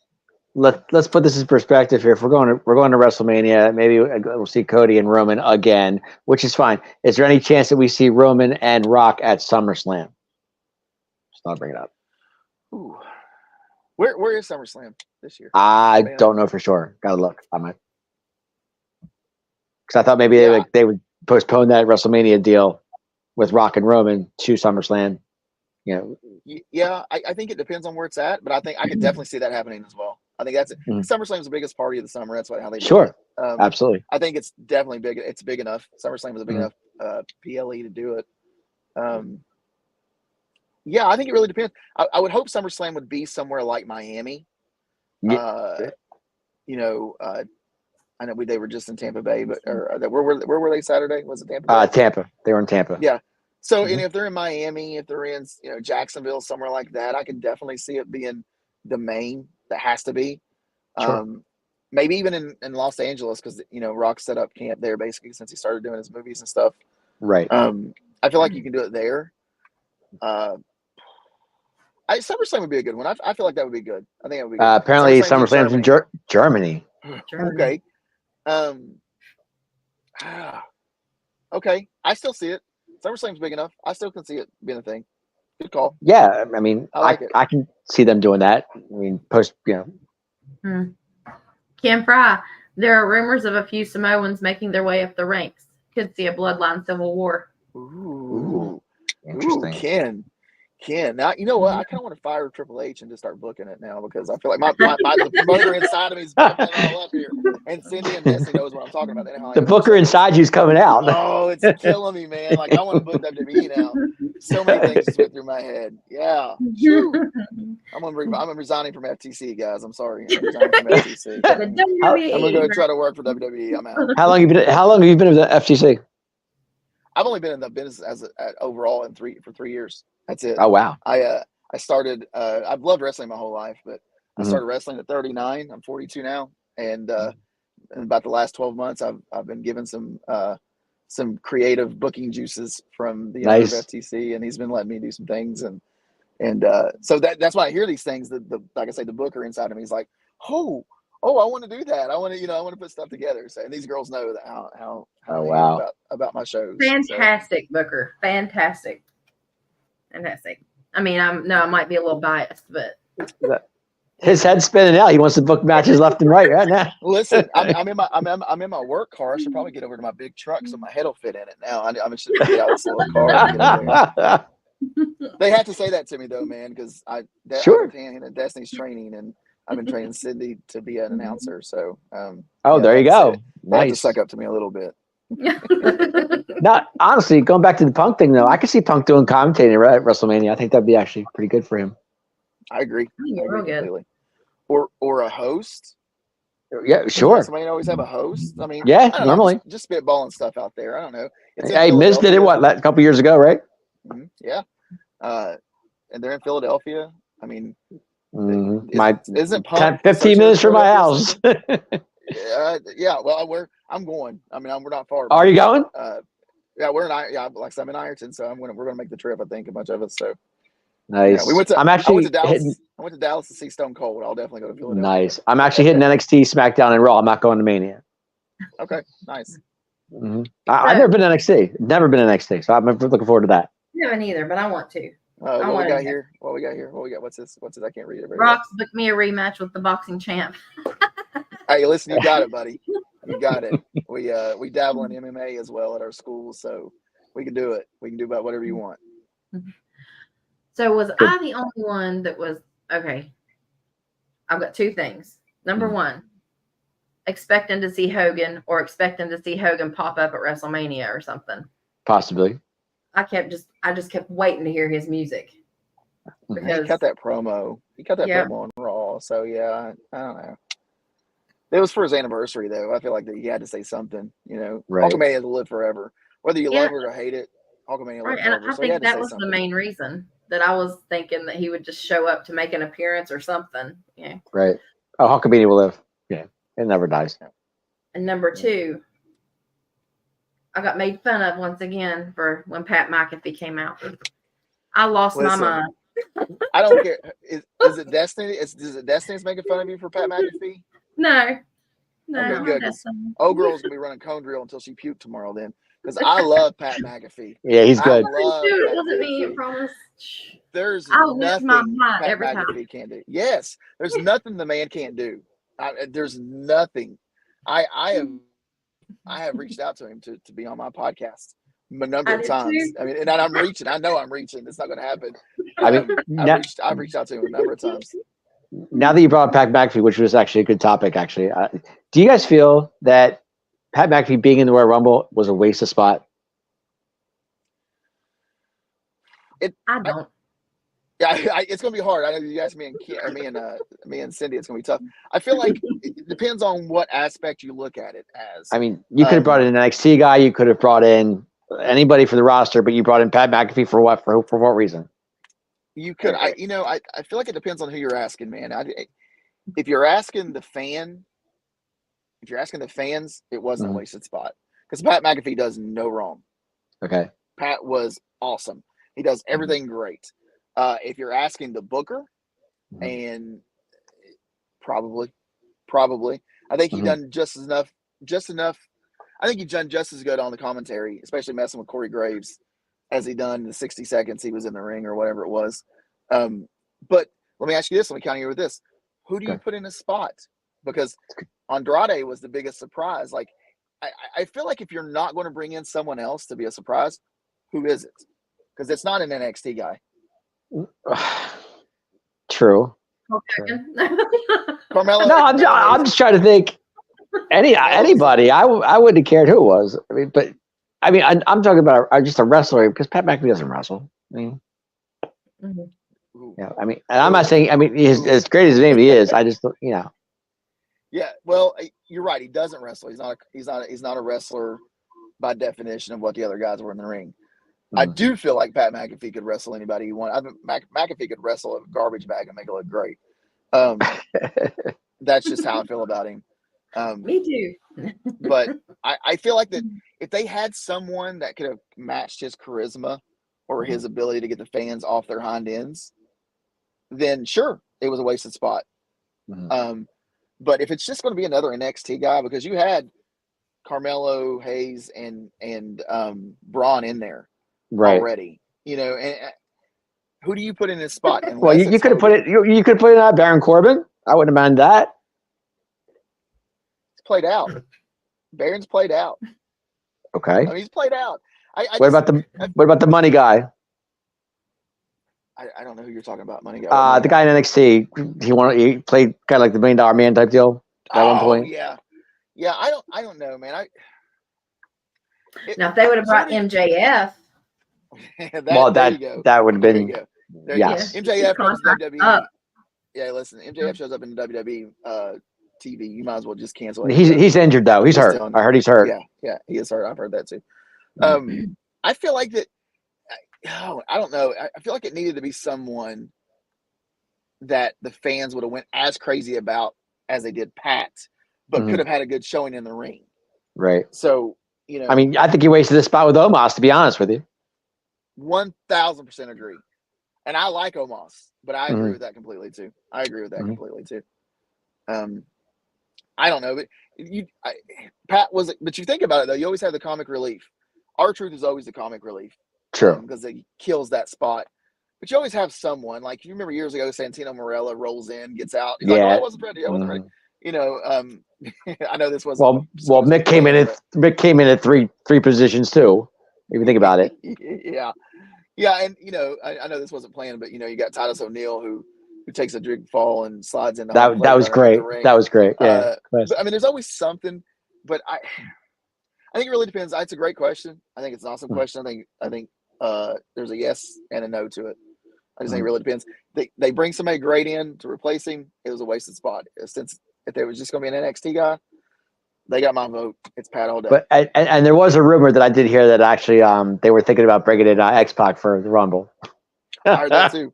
Let's put this in perspective here. If we're going to WrestleMania, maybe we'll see Cody and Roman again, which is fine. Is there any chance that we see Roman and Rock at SummerSlam? Just not bring it up. Ooh. Where is SummerSlam this year? I don't know for sure. Gotta look. I might, because I thought maybe they would postpone that WrestleMania deal with Rock and Roman to SummerSlam. Yeah, I think it depends on where it's at, but I think I could definitely see that happening as well. I think that's SummerSlam's the biggest party of the summer. That's how they do it. Absolutely. I think it's definitely big. It's big enough. SummerSlam is a big enough PLE to do it. Yeah, I think it really depends. I would hope SummerSlam would be somewhere like Miami. I know they were just in Tampa Bay, but where were they Saturday? Was it Tampa Bay? Tampa. They were in Tampa. Yeah. So, and if they're in Miami, if they're in Jacksonville, somewhere like that, I could definitely see it being the main. That has to be. Sure. Maybe even in Los Angeles, because Rock set up camp there basically since he started doing his movies and stuff. Right. I feel like you can do it there. SummerSlam would be a good one. I feel like that would be good. I think it would be good. Apparently, SummerSlam's in SummerSlam's in Germany. Okay. Okay. I still see it. SummerSlam's big enough. I still can see it being a thing. Good call. Yeah, I mean, I like it. I can see them doing that. I mean, Ken Fry, there are rumors of a few Samoans making their way up the ranks. Could see a bloodline civil war. Ooh. Interesting. Ken. Now, you know what? I kind of want to fire Triple H and just start booking it now because I feel like the promoter inside of me is bumping all up here. And Cindy and Destiny knows what I'm talking about. The booker inside you's coming out. Oh, it's killing me, man. Like, I want to book WWE now. So many things just went through my head. Yeah. I'm resigning from FTC, guys. I'm sorry. I'm resigning from FTC. I'm going to go try to work for WWE. I'm out. How long have you been with the FTC? I've only been in the business overall for 3 years. That's it. Oh wow! I started. I've loved wrestling my whole life, but I started wrestling at 39. I'm 42 now, and in about the last 12 months, I've been given some creative booking juices from the owner of FTC, and he's been letting me do some things, and so that's why I hear these things. Like I say, the booker inside of me is like, oh, I want to do that. I want to put stuff together. So, and these girls know that how wow about my shows. Fantastic booker, fantastic. I mean, I might be a little biased, but his head's spinning out. He wants to book matches left and right now. Listen, I'm in my work car. I should probably get over to my big truck so my head will fit in it now. I'm just get out this little car. They have to say that to me though, man, because Destiny's training, and I've been training Cindy to be an announcer. So there you go. They have to suck up to me a little bit. Not honestly, going back to the Punk thing though, I could see Punk doing commentating at WrestleMania. I think that'd be actually pretty good for him. I agree. Real good. Completely. Or a host. Yeah, sure. Somebody always have a host. I mean, yeah, normally just spitballing stuff out there. I don't know. Hey, Miz did it a couple years ago, right? Mm-hmm. Yeah. And they're in Philadelphia. I mean, isn't Punk 15 minutes from my house? Yeah. Well, I'm going. I mean, we're not far. Are you going? Yeah, we're in. Like I said, I'm in Ironton, so we're gonna make the trip. I think a bunch of us. So nice. Yeah, I went to Dallas. I went to Dallas to see Stone Cold. I'll definitely go to Philadelphia. Nice. I'm actually hitting NXT, SmackDown, and Raw. I'm not going to Mania. Okay, nice. Mm-hmm. I've never been NXT. Never been NXT, so I'm looking forward to that. I haven't either, but I want to. What we got here? What's this? I can't read it. Rox booked me a rematch with the boxing champ. Hey, listen, you got it, buddy. You got it. We dabble in MMA as well at our school, so we can do it. We can do about whatever you want. So was I the only one that was okay? I've got two things. Number one, expecting to see Hogan or expecting to see Hogan pop up at WrestleMania or something. Possibly. I just kept waiting to hear his music. Because he cut that promo. Promo on Raw. So yeah, I don't know. It was for his anniversary though. I feel like that he had to say something. Right. Hulkamania has lived forever. Whether you love it or hate it, Hulkamania lived forever. And I think that was the main reason that I was thinking that he would just show up to make an appearance or something. Yeah. Right. Oh, Hulkamania will live. Yeah. It never dies. And number two, I got made fun of once again for when Pat McAfee came out. I lost my mind. I don't care. Is it Destiny? Is it Destiny's making fun of you for Pat McAfee? No. Okay, good. Old girl's gonna be running cone drill until she puked tomorrow then. Because I love Pat McAfee. Yeah, he's good. It wasn't me, I promise. There's nothing Pat every McAfee time. can't do. Yes, there's nothing the man can't do. There's nothing. I have reached out to him to be on my podcast a number of times. I mean, and I'm reaching. I know I'm reaching. It's not going to happen. I mean, I've reached out to him a number of times. Now that you brought up Pat McAfee, which was actually a good topic, actually, do you guys feel that Pat McAfee being in the Royal Rumble was a waste of spot? I don't. Yeah, it's gonna be hard. I know you guys, me and Cindy, it's gonna be tough. I feel like it depends on what aspect you look at it as. I mean, you could have brought in an NXT guy, you could have brought in anybody for the roster, but you brought in Pat McAfee for what? For what reason? You could. I feel like it depends on who you're asking, man. If you're asking the fans, it wasn't a wasted spot because Pat McAfee does no wrong. Okay. Pat was awesome. He does everything great. If you're asking the booker, and probably, I think he done just enough. I think he done just as good on the commentary, especially messing with Corey Graves, as he done in the 60 seconds he was in the ring or whatever it was. But let me ask you this. Let me counter you with this. Who do you put in his spot? Because Andrade was the biggest surprise. Like, I feel like if you're not going to bring in someone else to be a surprise, who is it? Because it's not an NXT guy. True. Carmelo. No, I'm just trying to think. Anybody. I wouldn't have cared who it was. I mean, but I mean, I'm talking about just a wrestler because Pat McAfee doesn't wrestle. I mean, yeah. I mean, and I'm not saying. I mean, he's as great as his name he is. I just, Yeah, well, you're right. He doesn't wrestle. He's not a wrestler by definition of what the other guys were in the ring. I do feel like Pat McAfee could wrestle anybody he wanted. I think McAfee could wrestle a garbage bag and make it look great. That's just how I feel about him. Me too. But I feel like that if they had someone that could have matched his charisma or his ability to get the fans off their hind ends, then sure, it was a wasted spot. But if it's just going to be another NXT guy, because you had Carmelo Hayes and Braun in there already, and who do you put in his spot? Well, you could have put it. You could put it Baron Corbin. I wouldn't mind that. It's played out. Baron's played out. Okay. I mean, he's played out. What about the money guy? I don't know who you're talking about. Money guy. The guy in NXT. He played kind of like the $1 Million Man type deal at one point. Yeah. I don't know, man. Now, if they would have brought MJF, that would have been. Yes. MJF comes to WWE. Yeah, listen. MJF shows up in WWE TV. You might as well just cancel it. He's injured though. He's hurt. I heard he's hurt. Yeah, he is hurt. I've heard that too. I feel like that. I don't know. I feel like it needed to be someone that the fans would have went as crazy about as they did Pat, but could have had a good showing in the ring. Right. So, I mean, I think he wasted this spot with Omos, to be honest with you. 1000% agree. And I like Omos, but I agree with that completely too. I don't know, but Pat was, but you think about it though, you always have the comic relief. R-Truth is always the comic relief. True. Because it kills that spot. But you always have someone, like you remember years ago, Santino Marella rolls in, gets out. He's like, I wasn't ready. I wasn't ready. I know this wasn't. Well, Mick came in at three positions too. If you think about it. Yeah, and I know this wasn't planned, but you got Titus O'Neil who takes a drink fall and slides in. That was great. That was great. Yeah. But, I mean, there's always something, but I think it really depends. It's a great question. I think it's an awesome question. I think there's a yes and a no to it. I just think it really depends. They bring somebody great in to replace him. It was a wasted spot. Since if there was just going to be an NXT guy, they got my vote. It's Pat all day. But and there was a rumor that I did hear that actually they were thinking about bringing in X-Pac for the Rumble. I heard that too.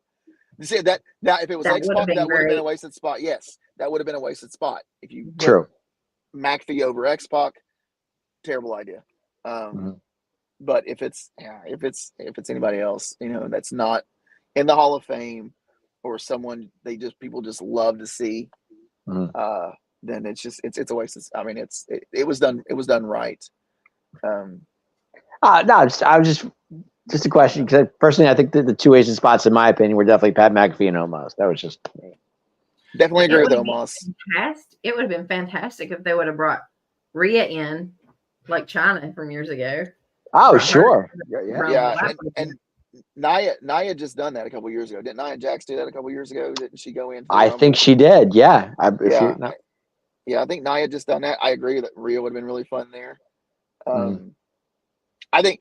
You see that now? If it was X-Pac, that would have been a wasted spot. Yes, that would have been a wasted spot. If you put McAfee over X-Pac, terrible idea. But if it's anybody else, that's not in the Hall of Fame or someone people just love to see, then it's a waste. I mean, it was done right. No, I was just a question because personally, I think the two wasted spots, in my opinion, were definitely Pat McAfee and Omos. That was just me. Definitely agree with Omos. It would have been fantastic if they would have brought Rhea in, like China from years ago. Oh, sure. Yeah. And Nia just done that a couple years ago. Didn't Nia Jax do that a couple years ago? Didn't she go in? I think she did. Yeah. I think Nia just done that. I agree that Rhea would have been really fun there. I think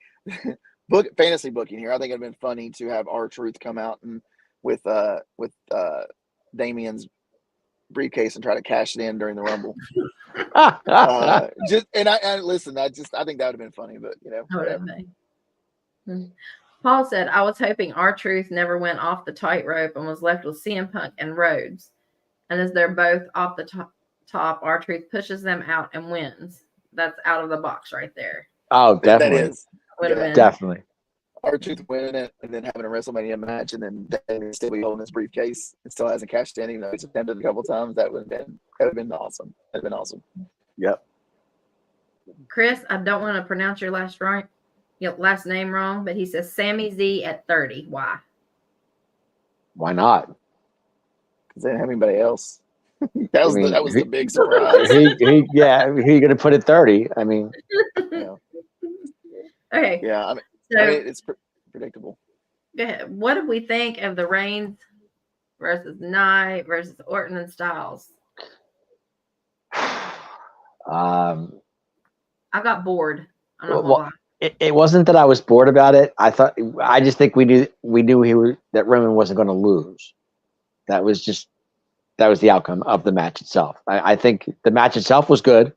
fantasy booking here. I think it'd been funny to have R-Truth come out and with Damien's briefcase and try to cash it in during the Rumble. I listen. I think that would have been funny, but whatever. Paul said, "I was hoping R-Truth never went off the tightrope and was left with CM Punk and Rhodes, and as they're both off the top, R-Truth pushes them out and wins. That's out of the box right there." Oh, definitely. That is definitely. R-Truth winning it and then having a WrestleMania match and then Damien still be holding his briefcase and still hasn't cashed in, even though he's attempted a couple times, that would have been awesome. That'd have been awesome. Yep. Chris, I don't want to pronounce your last name wrong, but he says Sami Z at 30. Why? Why not? Because they didn't have anybody else. that was the big surprise. Who you going to put at 30? I mean, Yeah. Okay. Yeah, So, it's predictable. go ahead. What do we think of the Reigns versus Knight versus Orton and Styles? I got bored. I'm not gonna lie. It wasn't that I was bored about it. I just think we knew that Roman wasn't going to lose. That was the outcome of the match itself. I think the match itself was good.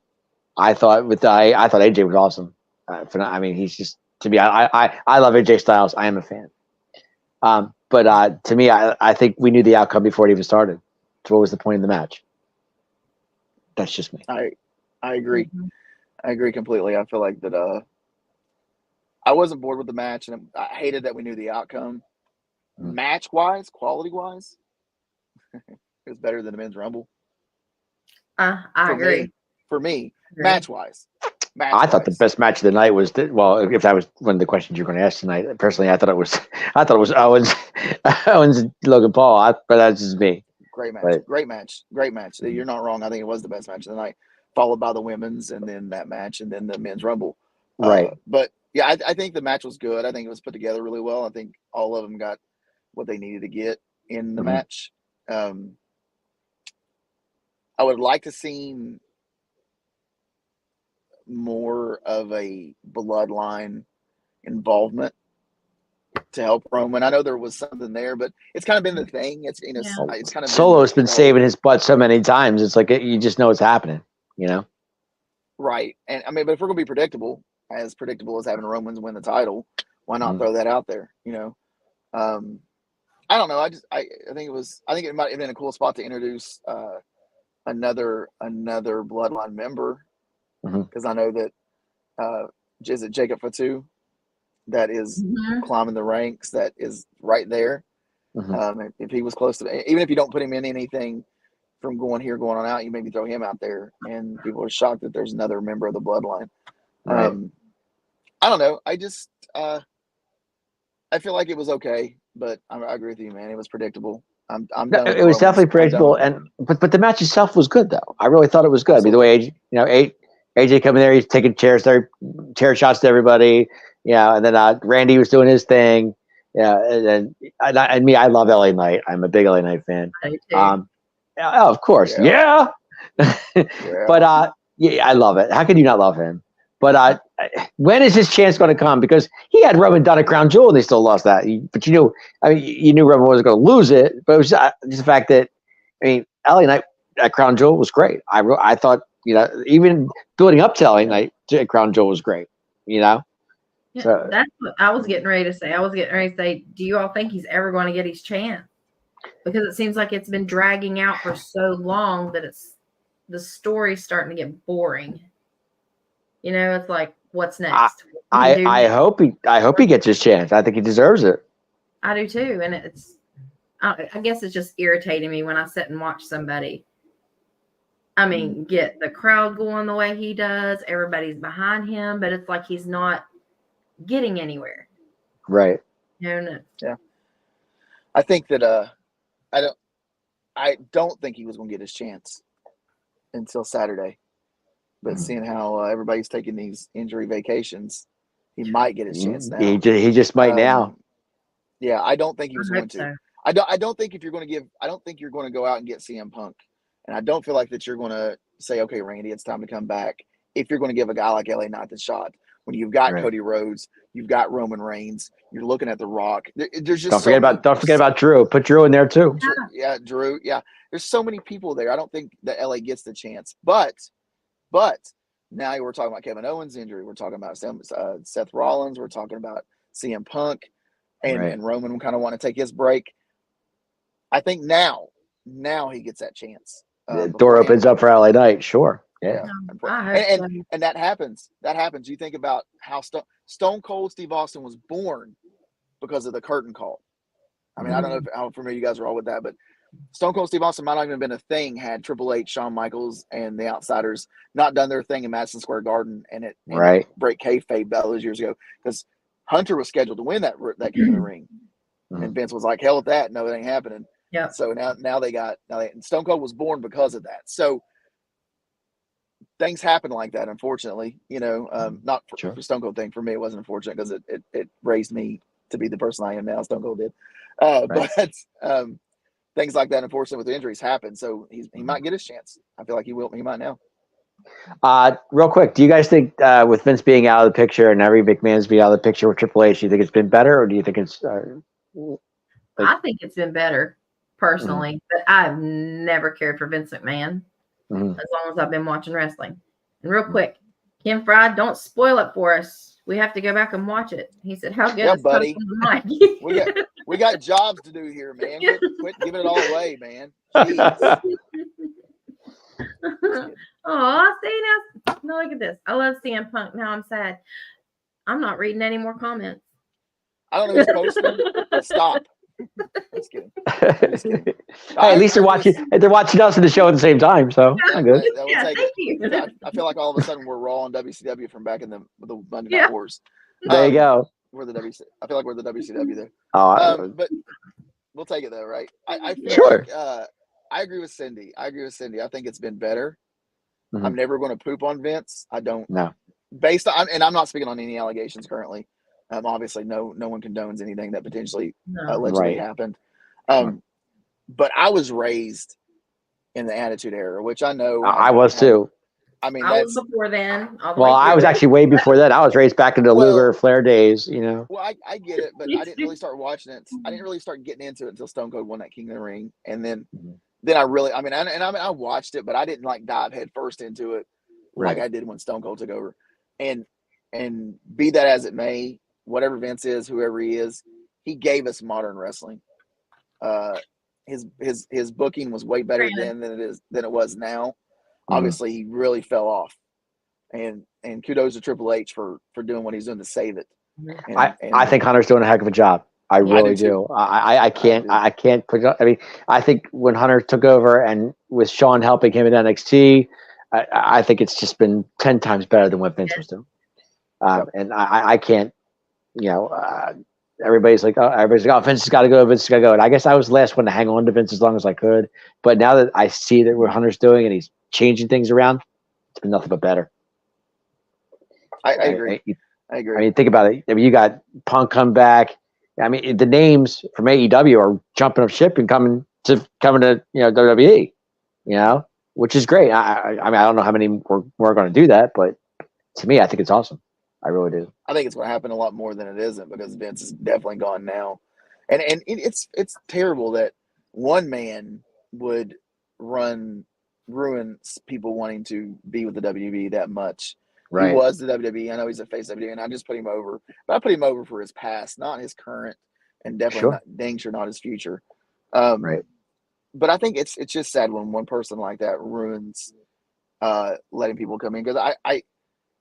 I thought AJ was awesome. I mean, he's just, to me, I love AJ Styles. I am a fan. But to me, I think we knew the outcome before it even started. So what was the point of the match? That's just me. I agree. Mm-hmm. I agree completely. I feel like that. I wasn't bored with the match, and I hated that we knew the outcome. Match wise, quality wise, it was better than the men's rumble. I agree. For me, match wise. I thought the best match of the night was if that was one of the questions you're going to ask tonight. Personally, I thought it was Owens and Logan Paul. But that's just me. Great match. But, great match. You're not wrong. I think it was the best match of the night, followed by the women's, and then that match, and then the men's rumble. Right. But yeah, I think the match was good. I think it was put together really well. I think all of them got what they needed to get in the match. I would like to see more of a bloodline involvement to help Roman. I know there was something there, but it's kind of been the thing. It's it's kind of Solo's been saving his butt so many times. It's like you just know it's happening, Right. And I mean, but if we're gonna be predictable as having Romans win the title, why not throw that out there? I don't know. I think it might have been a cool spot to introduce another bloodline member, because I know that is it Jacob Fatu that is climbing the ranks, that is right there. If he was close to, even if you don't put him in anything from going on out, you maybe throw him out there, and people are shocked that there's another member of the bloodline. Right. I don't know. I just I feel like it was okay, but I agree with you, man. It was predictable. I'm done. It was definitely predictable, but the match itself was good, though. I really thought it was good. Absolutely. I mean, the way AJ coming there, he's taking chair shots to everybody. And then Randy was doing his thing. And me, I love LA Knight. I'm a big LA Knight fan. Of course, yeah. But I love it. How can you not love him? But when is his chance going to come? Because he had Roman done a crown jewel and they still lost that. But you knew Roman wasn't going to lose it. But it was just the fact that, LA Knight at crown jewel was great. I thought, even building up to LA Knight at crown jewel was great. Yeah, so, that's what I was getting ready to say. Do you all think he's ever going to get his chance? Because it seems like it's been dragging out for so long that the story's starting to get boring. It's like, what's next? I hope he gets his chance. I think he deserves it. I do too, and I guess it's just irritating me when I sit and watch somebody. Get the crowd going the way he does. Everybody's behind him, but it's like he's not getting anywhere. Right. Yeah. I think that I don't think he was going to get his chance until Saturday. But seeing how everybody's taking these injury vacations, he might get his chance now. He just might now. Yeah, I don't think he was going to. So. I don't think if you're going to I don't think you're going to go out and get CM Punk, and I don't feel like that you're going to say, okay, Randy, it's time to come back. If you're going to give a guy like LA Knight the shot, when you've got Cody Rhodes, you've got Roman Reigns, you're looking at The Rock. There's just don't forget about Drew. Put Drew in there too. Yeah, Drew. Yeah, there's so many people there. I don't think that LA gets the chance, but now we're talking about Kevin Owens' injury. We're talking about Seth Rollins. We're talking about CM Punk, and Roman kind of want to take his break. I think now he gets that chance. The door opens up for LA Knight. Sure. Yeah. And that happens. You think about how Stone Cold Steve Austin was born because of the curtain call. I mean, I don't know how familiar you guys are all with that, but Stone Cold Steve Austin might not even have been a thing had Triple H, Shawn Michaels, and the Outsiders not done their thing in Madison Square Garden and it break kayfabe all those years ago, because Hunter was scheduled to win that King of the Ring, and Vince was like, "Hell with that! No, it ain't happening." Yeah. So now Stone Cold was born because of that. So things happen like that, unfortunately. Not for Stone Cold thing. For me, it wasn't unfortunate because it raised me to be the person I am now. Stone Cold did, but things like that, unfortunately, with injuries happen. So he might get his chance. I feel like he will. He might now. Real quick, do you guys think with Vince being out of the picture and every McMahon's being out of the picture with Triple H, do you think it's been better, or do you think it's? I think it's been better personally, but I've never cared for Vince McMahon as long as I've been watching wrestling. And real quick, Ken Fried, don't spoil it for us. We have to go back and watch it. He said, "How good is buddy? The we got jobs to do here, man. Quit giving it all away, man." Jeez. Oh, see now, look at this. I love CM Punk. Now I'm sad. I'm not reading any more comments. I don't know who's posting. Stop. Just kidding. Hey, at least they're watching. They're watching us in the show at the same time, so I'm good. Thank you. I feel like all of a sudden we're Raw on WCW from back in the Monday Night Wars. There you go. We're the I feel like we're the WCW there. But we'll take it though, right? I feel like I agree with Cindy. I think it's been better. I'm never going to poop on Vince. I don't. No. Based on, and I'm not speaking on any allegations currently. Obviously, no one condones anything that potentially allegedly happened. But I was raised in the Attitude Era, which I know I was too. I mean, I was before then. Well, I was actually way before that. I was raised back in the Luger Flair days, Well, I get it, but I didn't really start watching it. I didn't really start getting into it until Stone Cold won that King of the Ring, and then I really, I watched it, but I didn't like dive head first into it like I did when Stone Cold took over. And be that as it may, whatever Vince is, whoever he is, he gave us modern wrestling. His booking was way better then than it was now. Obviously, he really fell off, and kudos to Triple H for doing what he's doing to save it. I think Hunter's doing a heck of a job. I really do. I can't put. I mean, I think when Hunter took over and with Shawn helping him in NXT, I think it's just been 10 times better than what Vince was doing. And I can't. Everybody's like, oh, Vince has got to go. Vince has got to go. And I guess I was the last one to hang on to Vince as long as I could. But now that I see that what Hunter's doing and he's changing things around, it's been nothing but better. I agree. I agree. I mean, think about it. I mean, you got Punk come back. I mean, the names from AEW are jumping up ship and coming to WWE. Which is great. I mean, I don't know how many we're going to do that, but to me, I think it's awesome. I really do. I think it's going to happen a lot more than it isn't, because Vince is definitely gone now, and it's terrible that one man would ruin people wanting to be with the WWE that much. Right. He was the WWE. I know he's a face WWE, and I just put him over, but I put him over for his past, not his current, and definitely dang sure not his future. Right. But I think it's just sad when one person like that ruins letting people come in, because I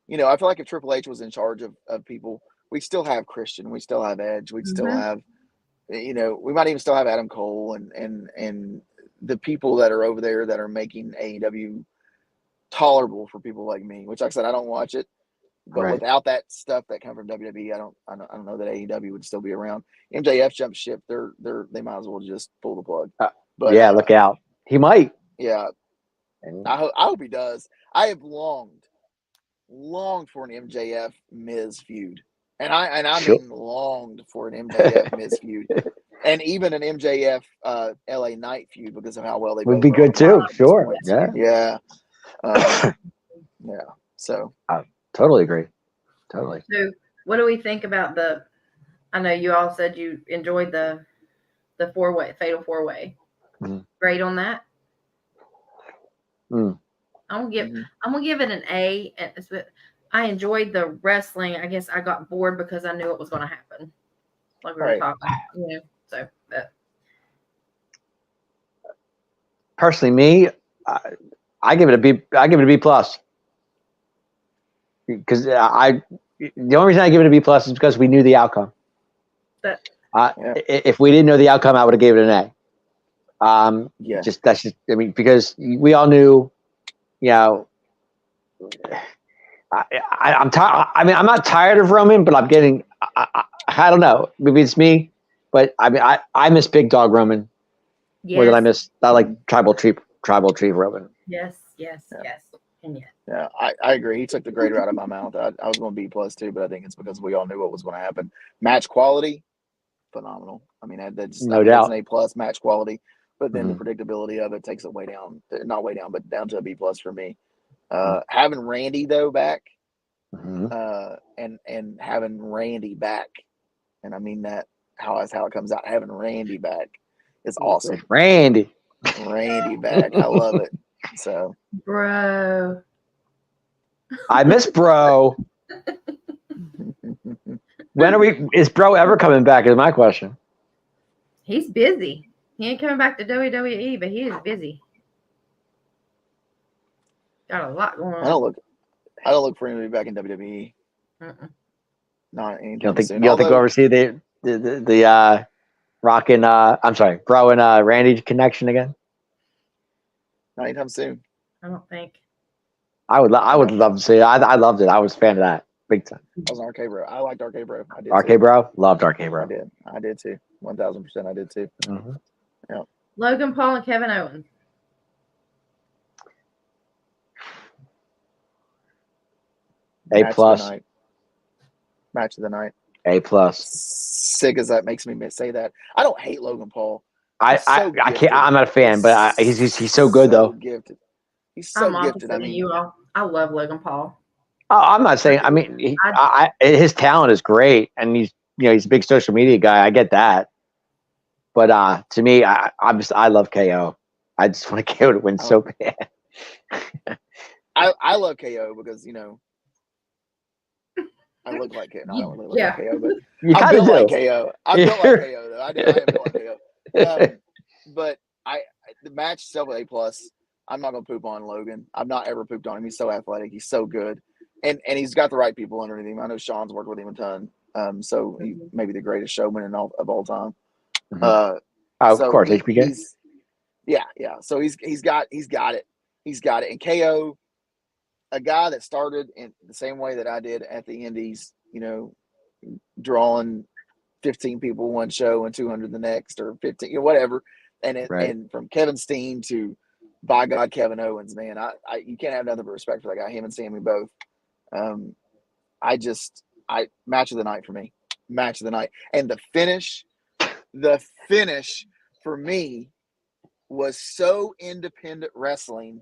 feel like if Triple H was in charge of people, we still have Christian, we still have Edge, we still have, we might even still have Adam Cole and the people that are over there that are making AEW tolerable for people like me. Which, like I said, I don't watch it, but without that stuff that come from WWE, I don't know that AEW would still be around. MJF jumped ship. They might as well just pull the plug. But look out. He might. Yeah, I hope he does. I have longed for an MJF Miz feud, and I mean longed for an MJF Miz feud, and even an MJF LA Knight feud, because of how well they would be good too. Sure, yeah. So I totally agree. Totally. So, what do we think about I know you all said you enjoyed the fatal 4-way. Great on that. I'm gonna give it an A. I enjoyed the wrestling. I guess I got bored because I knew it was going to happen. Like we were talking, So, personally, me, I give it a B. I give it a B plus. Because the only reason I give it a B plus is because we knew the outcome. If we didn't know the outcome, I would have gave it an A. Yeah. I mean, because we all knew, you know, I'm tired. I mean, I'm not tired of Roman, but I'm getting. I don't know. Maybe it's me, but I mean, I miss Big Dog Roman more than I miss. I like Tribal Chief Roman. Yes. And Yeah, I agree. He took the grade out of my mouth. I was going B+ too, but I think it's because we all knew what was going to happen. Match quality, phenomenal. I mean, that's No doubt. That's an A+ match quality, but then the predictability of it takes it way down. Not way down, but down to a B+ for me. Having Randy though back, and having Randy back, and I mean that's how it comes out. Having Randy back is awesome. Randy back, I love it. So, bro, I miss Bro. Is Bro ever coming back? Is my question. he's busy. He ain't coming back to WWE, but he is busy. Got a lot going on. I don't look for him to be back in WWE. Not anytime You don't think soon. we'll ever see the Rock and I'm sorry, Bro and Randy connection again? Not anytime soon. I don't think. I would love to see it. I loved it. I was a fan of that big time. I was an RK Bro. I liked RK Bro. I did. RK Bro, loved RK Bro. I did too. 1000%. I did too. Yeah. Logan Paul and Kevin Owens. A+. Match of the night. A+. Sick as that makes me say that. I don't hate Logan Paul. I can't. I'm not a fan, but he's so good though. Gifted. He's so gifted. I mean, you all. I love Logan Paul. Oh, I'm not saying. I mean, his talent is great, and he's a big social media guy. I get that, but to me, I love KO. I just want KO to win so bad. I love KO because I look like KO. No, I don't really look like KO, but I built like KO. I built like KO though. I am built like KO. But the match itself with A+. I'm not gonna poop on Logan. I've not ever pooped on him. He's so athletic. He's so good, and he's got the right people underneath him. I know Sean's worked with him a ton. So he may be the greatest showman of all time. Of course, HBK. Yeah. So he's got it. He's got it. And KO, a guy that started in the same way that I did at the Indies, drawing 15 people one show and 200 the next, or 15, whatever. And from Kevin Steen to, by God, Kevin Owens, man, you can't have nothing but respect for that guy. Him and Sammy both. Match of the night for me. Match of the night. And the finish for me was so independent wrestling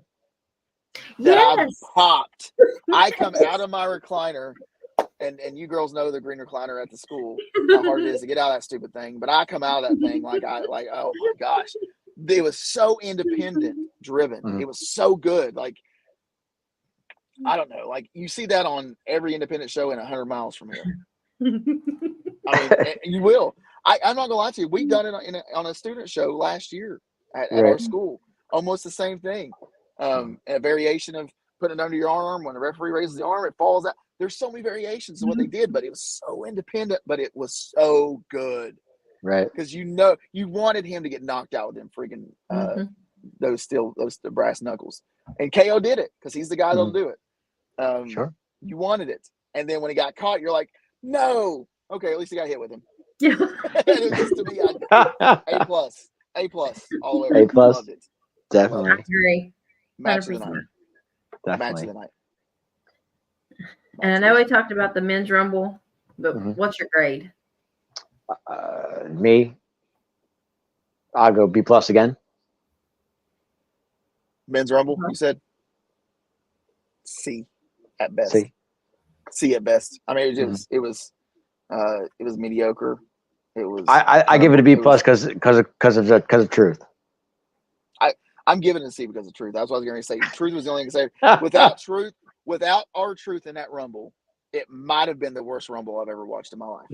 that I popped. I come out of my recliner, and you girls know the green recliner at the school, how hard it is to get out of that stupid thing. But I come out of that thing like, oh my gosh. It was so independent driven. It was so good. Like, I don't know. Like, you see that on every independent show in 100 miles from here. I mean, you will. I'm not gonna lie to you. We've done it on a student show last year at our school. Almost the same thing. A variation of putting it under your arm. When the referee raises the arm, it falls out. There's so many variations of what they did, but it was so independent, but it was so good. Right. Because you wanted him to get knocked out with them freaking those brass knuckles. And KO did it because he's the guy that'll do it. Sure. You wanted it. And then when he got caught, you're like, no. Okay, at least he got hit with him. Yeah. It was just to me A+. All the way. A+. Loved it. Definitely. I agree. Match of the night. Definitely. Match of the night. And I know we talked about the men's rumble, but what's your grade? Me, I'll go B+ again. Men's rumble, you said? C at best. C at best. I mean, it was mediocre. It was. I give it a B+ because of truth. I'm giving it a C because of truth. That's what I was going to say. Truth was the only thing I could say. Without our truth in that rumble, it might have been the worst rumble I've ever watched in my life.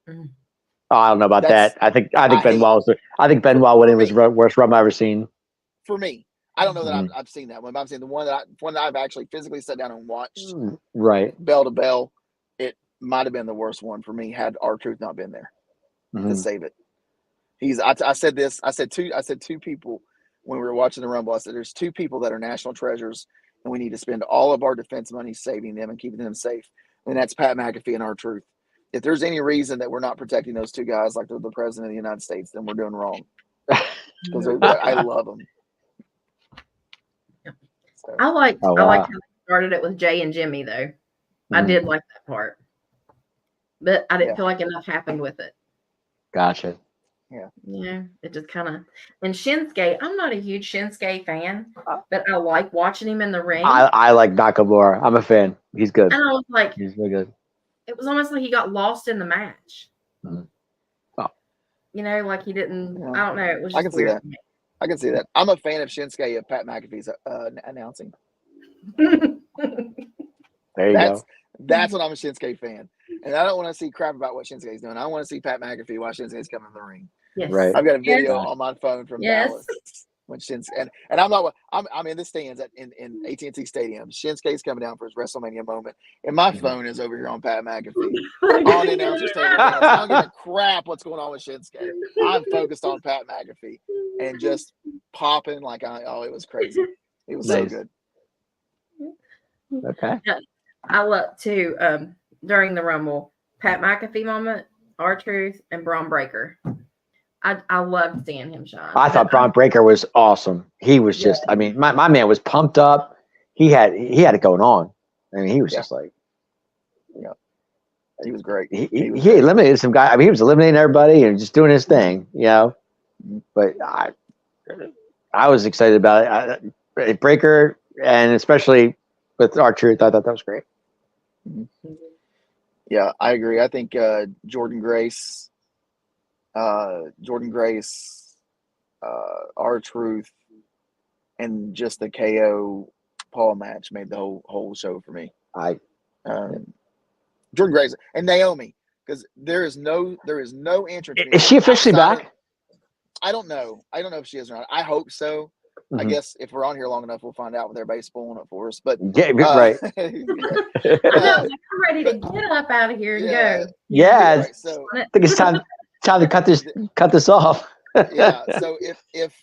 Oh, I don't know about that. I think Benoit winning was the worst rumble I've ever seen. For me, I don't know that I've seen that one, but I'm saying the one that I've actually physically sat down and watched, right, bell to bell, it might have been the worst one for me had our truth not been there. to save it. I said this. I said two people when we were watching the Rumble. I said there's two people that are national treasures, and we need to spend all of our defense money saving them and keeping them safe. And that's Pat McAfee and R-Truth. If there's any reason that we're not protecting those two guys like they're the president of the United States, then we're doing wrong. Because I love them. So. I like how they started it with Jay and Jimmy though. I did like that part, but I didn't feel like enough happened with it. Gotcha. Yeah, it just kind of. And Shinsuke, I'm not a huge Shinsuke fan, but I like watching him in the ring. I like Nakamura. I'm a fan. He's good. And I was like, he's really good. It was almost like he got lost in the match. Oh. You know, like he didn't. Yeah. I don't know. It was. Just I can see that. I can see that. I'm a fan of Shinsuke if Pat McAfee's announcing. There you go. That's what I'm a Shinsuke fan, and I don't want to see crap about what Shinsuke's doing. I want to see Pat McAfee while Shinsuke's coming in the ring. Yes. Right. I've got a video on my phone from Dallas when Shinsuke and I'm in the stands in AT&T Stadium. Shinsuke's coming down for his WrestleMania moment, and my phone is over here on Pat McAfee on the announcer's table. I don't give a crap what's going on with Shinsuke. I'm focused on Pat McAfee and just popping like it was crazy. It was so good. Okay. Yeah, I love too. During the Rumble, Pat McAfee moment, R-Truth, and Braun Breaker. I loved seeing him shine. I thought Braun Breaker was awesome. He was just, I mean, my man was pumped up. He had it going on. I mean, he was just like, he was great. He eliminated some guy. I mean, he was eliminating everybody and just doing his thing, you know. But I was excited about it. Breaker, and especially with R-Truth, I thought that was great. Yeah, I agree. I think Jordan Grace, R-Truth, and just the KO Paul match made the whole show for me. Jordan Grace and Naomi, because there is no entrance. Is she officially back? I don't know. I don't know if she is or not. I hope so. Mm-hmm. I guess if we're on here long enough, we'll find out with everybody spoiling it for us. But right. I'm ready to get up out of here and go. Yeah, right. So I think it's time to cut this off. Yeah. So if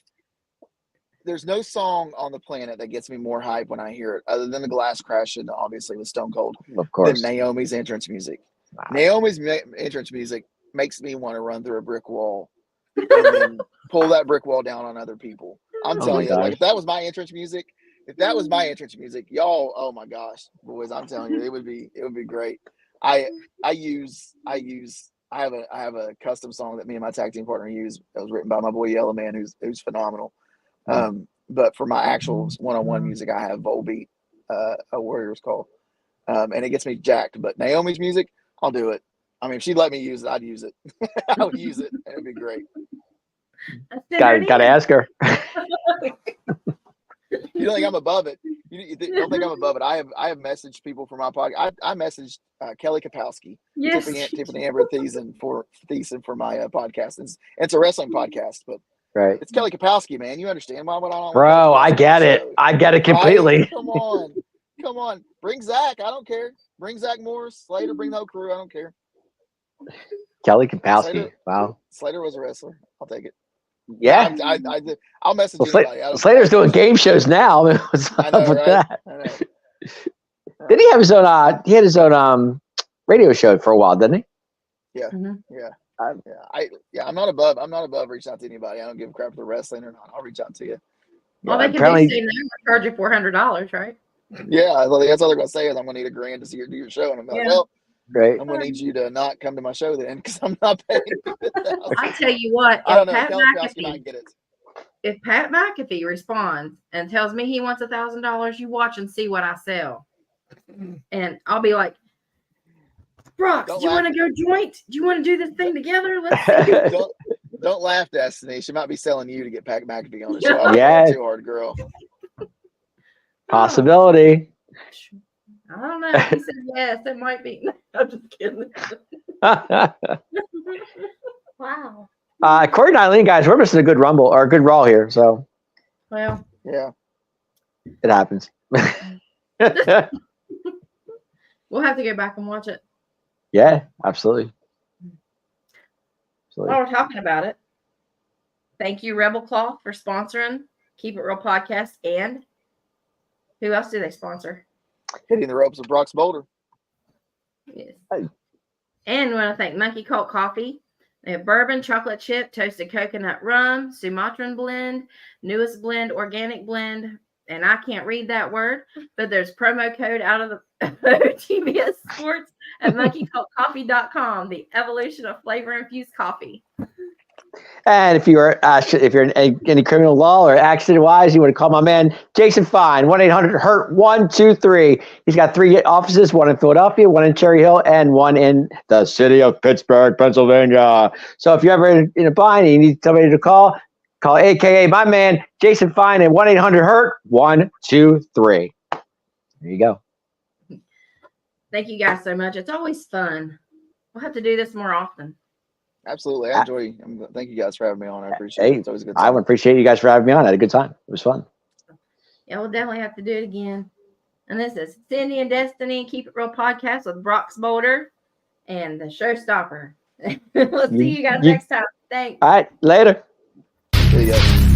there's no song on the planet that gets me more hype when I hear it, other than the glass crashing, obviously with Stone Cold, of course, than Naomi's entrance music. Wow. Naomi's entrance music makes me want to run through a brick wall and then pull that brick wall down on other people. I'm telling you, like if that was my entrance music, y'all, oh my gosh, boys, I'm telling you, it would be great. I have a custom song that me and my tag team partner use. That was written by my boy Yellow Man, who's phenomenal. But for my actual one-on-one music, I have Volbeat, a Warriors Call, and it gets me jacked. But Naomi's music, I'll do it. I mean, if she'd let me use it, I'd use it. I would use it, and it'd be great. Got to ask her. You don't think I'm above it? You don't think I'm above it? I have messaged people for my podcast. I messaged Kelly Kapowski, yes. Tiffany Amber Thiessen for my podcast. It's a wrestling podcast, but right, it's Kelly Kapowski, man. You understand why? Bro, I get it. I get it completely. Right? Come on. Bring Zach. I don't care. Bring Zach Morris, Slater. Bring the whole crew. I don't care. Kelly Kapowski. Wow. Slater was a wrestler. I'll take it. Yeah, I'll message anybody. Slater's doing game shows now. What's up with that? I know. Did he have his own? He had his own radio show for a while, didn't he? Yeah, mm-hmm. Yeah. I'm not above reaching out to anybody. I don't give a crap if they're wrestling or not. I'll reach out to you. Well, they can say no, charge you $400, right? Yeah, that's all they're gonna say is I'm gonna need $1,000 to see do your show, and I'm like, well. Great. I'm going to need you to not come to my show then, because I'm not paying. I tell you what, if Pat McAfee responds and tells me he wants $1,000, you watch and see what I sell, and I'll be like, Brock, do you want to go joint? Do you want to do this thing together? Let's see. Don't laugh, Destiny. She might be selling you to get Pat McAfee on the show. Yeah, too hard, girl. Possibility. I don't know. He said yes. It might be. I'm just kidding. Wow. Corey and Eileen, guys, we're missing a good Rumble or a good Raw here. So. Well. Yeah. It happens. We'll have to go back and watch it. Yeah, absolutely. Absolutely. While we're talking about it, thank you, Rebel Cloth, for sponsoring Keep It Real podcast. And who else do they sponsor? Hitting the ropes with Brock's Boulder. Yes. And we want to thank Monkey Cult Coffee. They have bourbon, chocolate chip, toasted coconut rum, Sumatran blend, newest blend, organic blend. And I can't read that word, but there's promo code out of the TBS Sports at monkeycultcoffee.com. The evolution of flavor infused coffee. And if you're in any criminal law or accident wise, you want to call my man Jason Fine, 1-800-HURT-123. He's got 3 offices, one in Philadelphia, one in Cherry Hill, and one in the city of Pittsburgh, Pennsylvania. So if you're ever in a bind and you need somebody to call AKA my man Jason Fine at 1-800-HURT-123. There you go. Thank you guys so much. It's always fun. We'll have to do this more often. Absolutely. I enjoy. Thank you guys for having me on. I appreciate it. It's always a good time. I would appreciate you guys for having me on. I had a good time. It was fun. Yeah, we'll definitely have to do it again. And this is Cindy and Destiny Keep It Real podcast with Brock's Boulder and the Showstopper. We'll see you guys next time. Thanks. All right. Later. See you guys.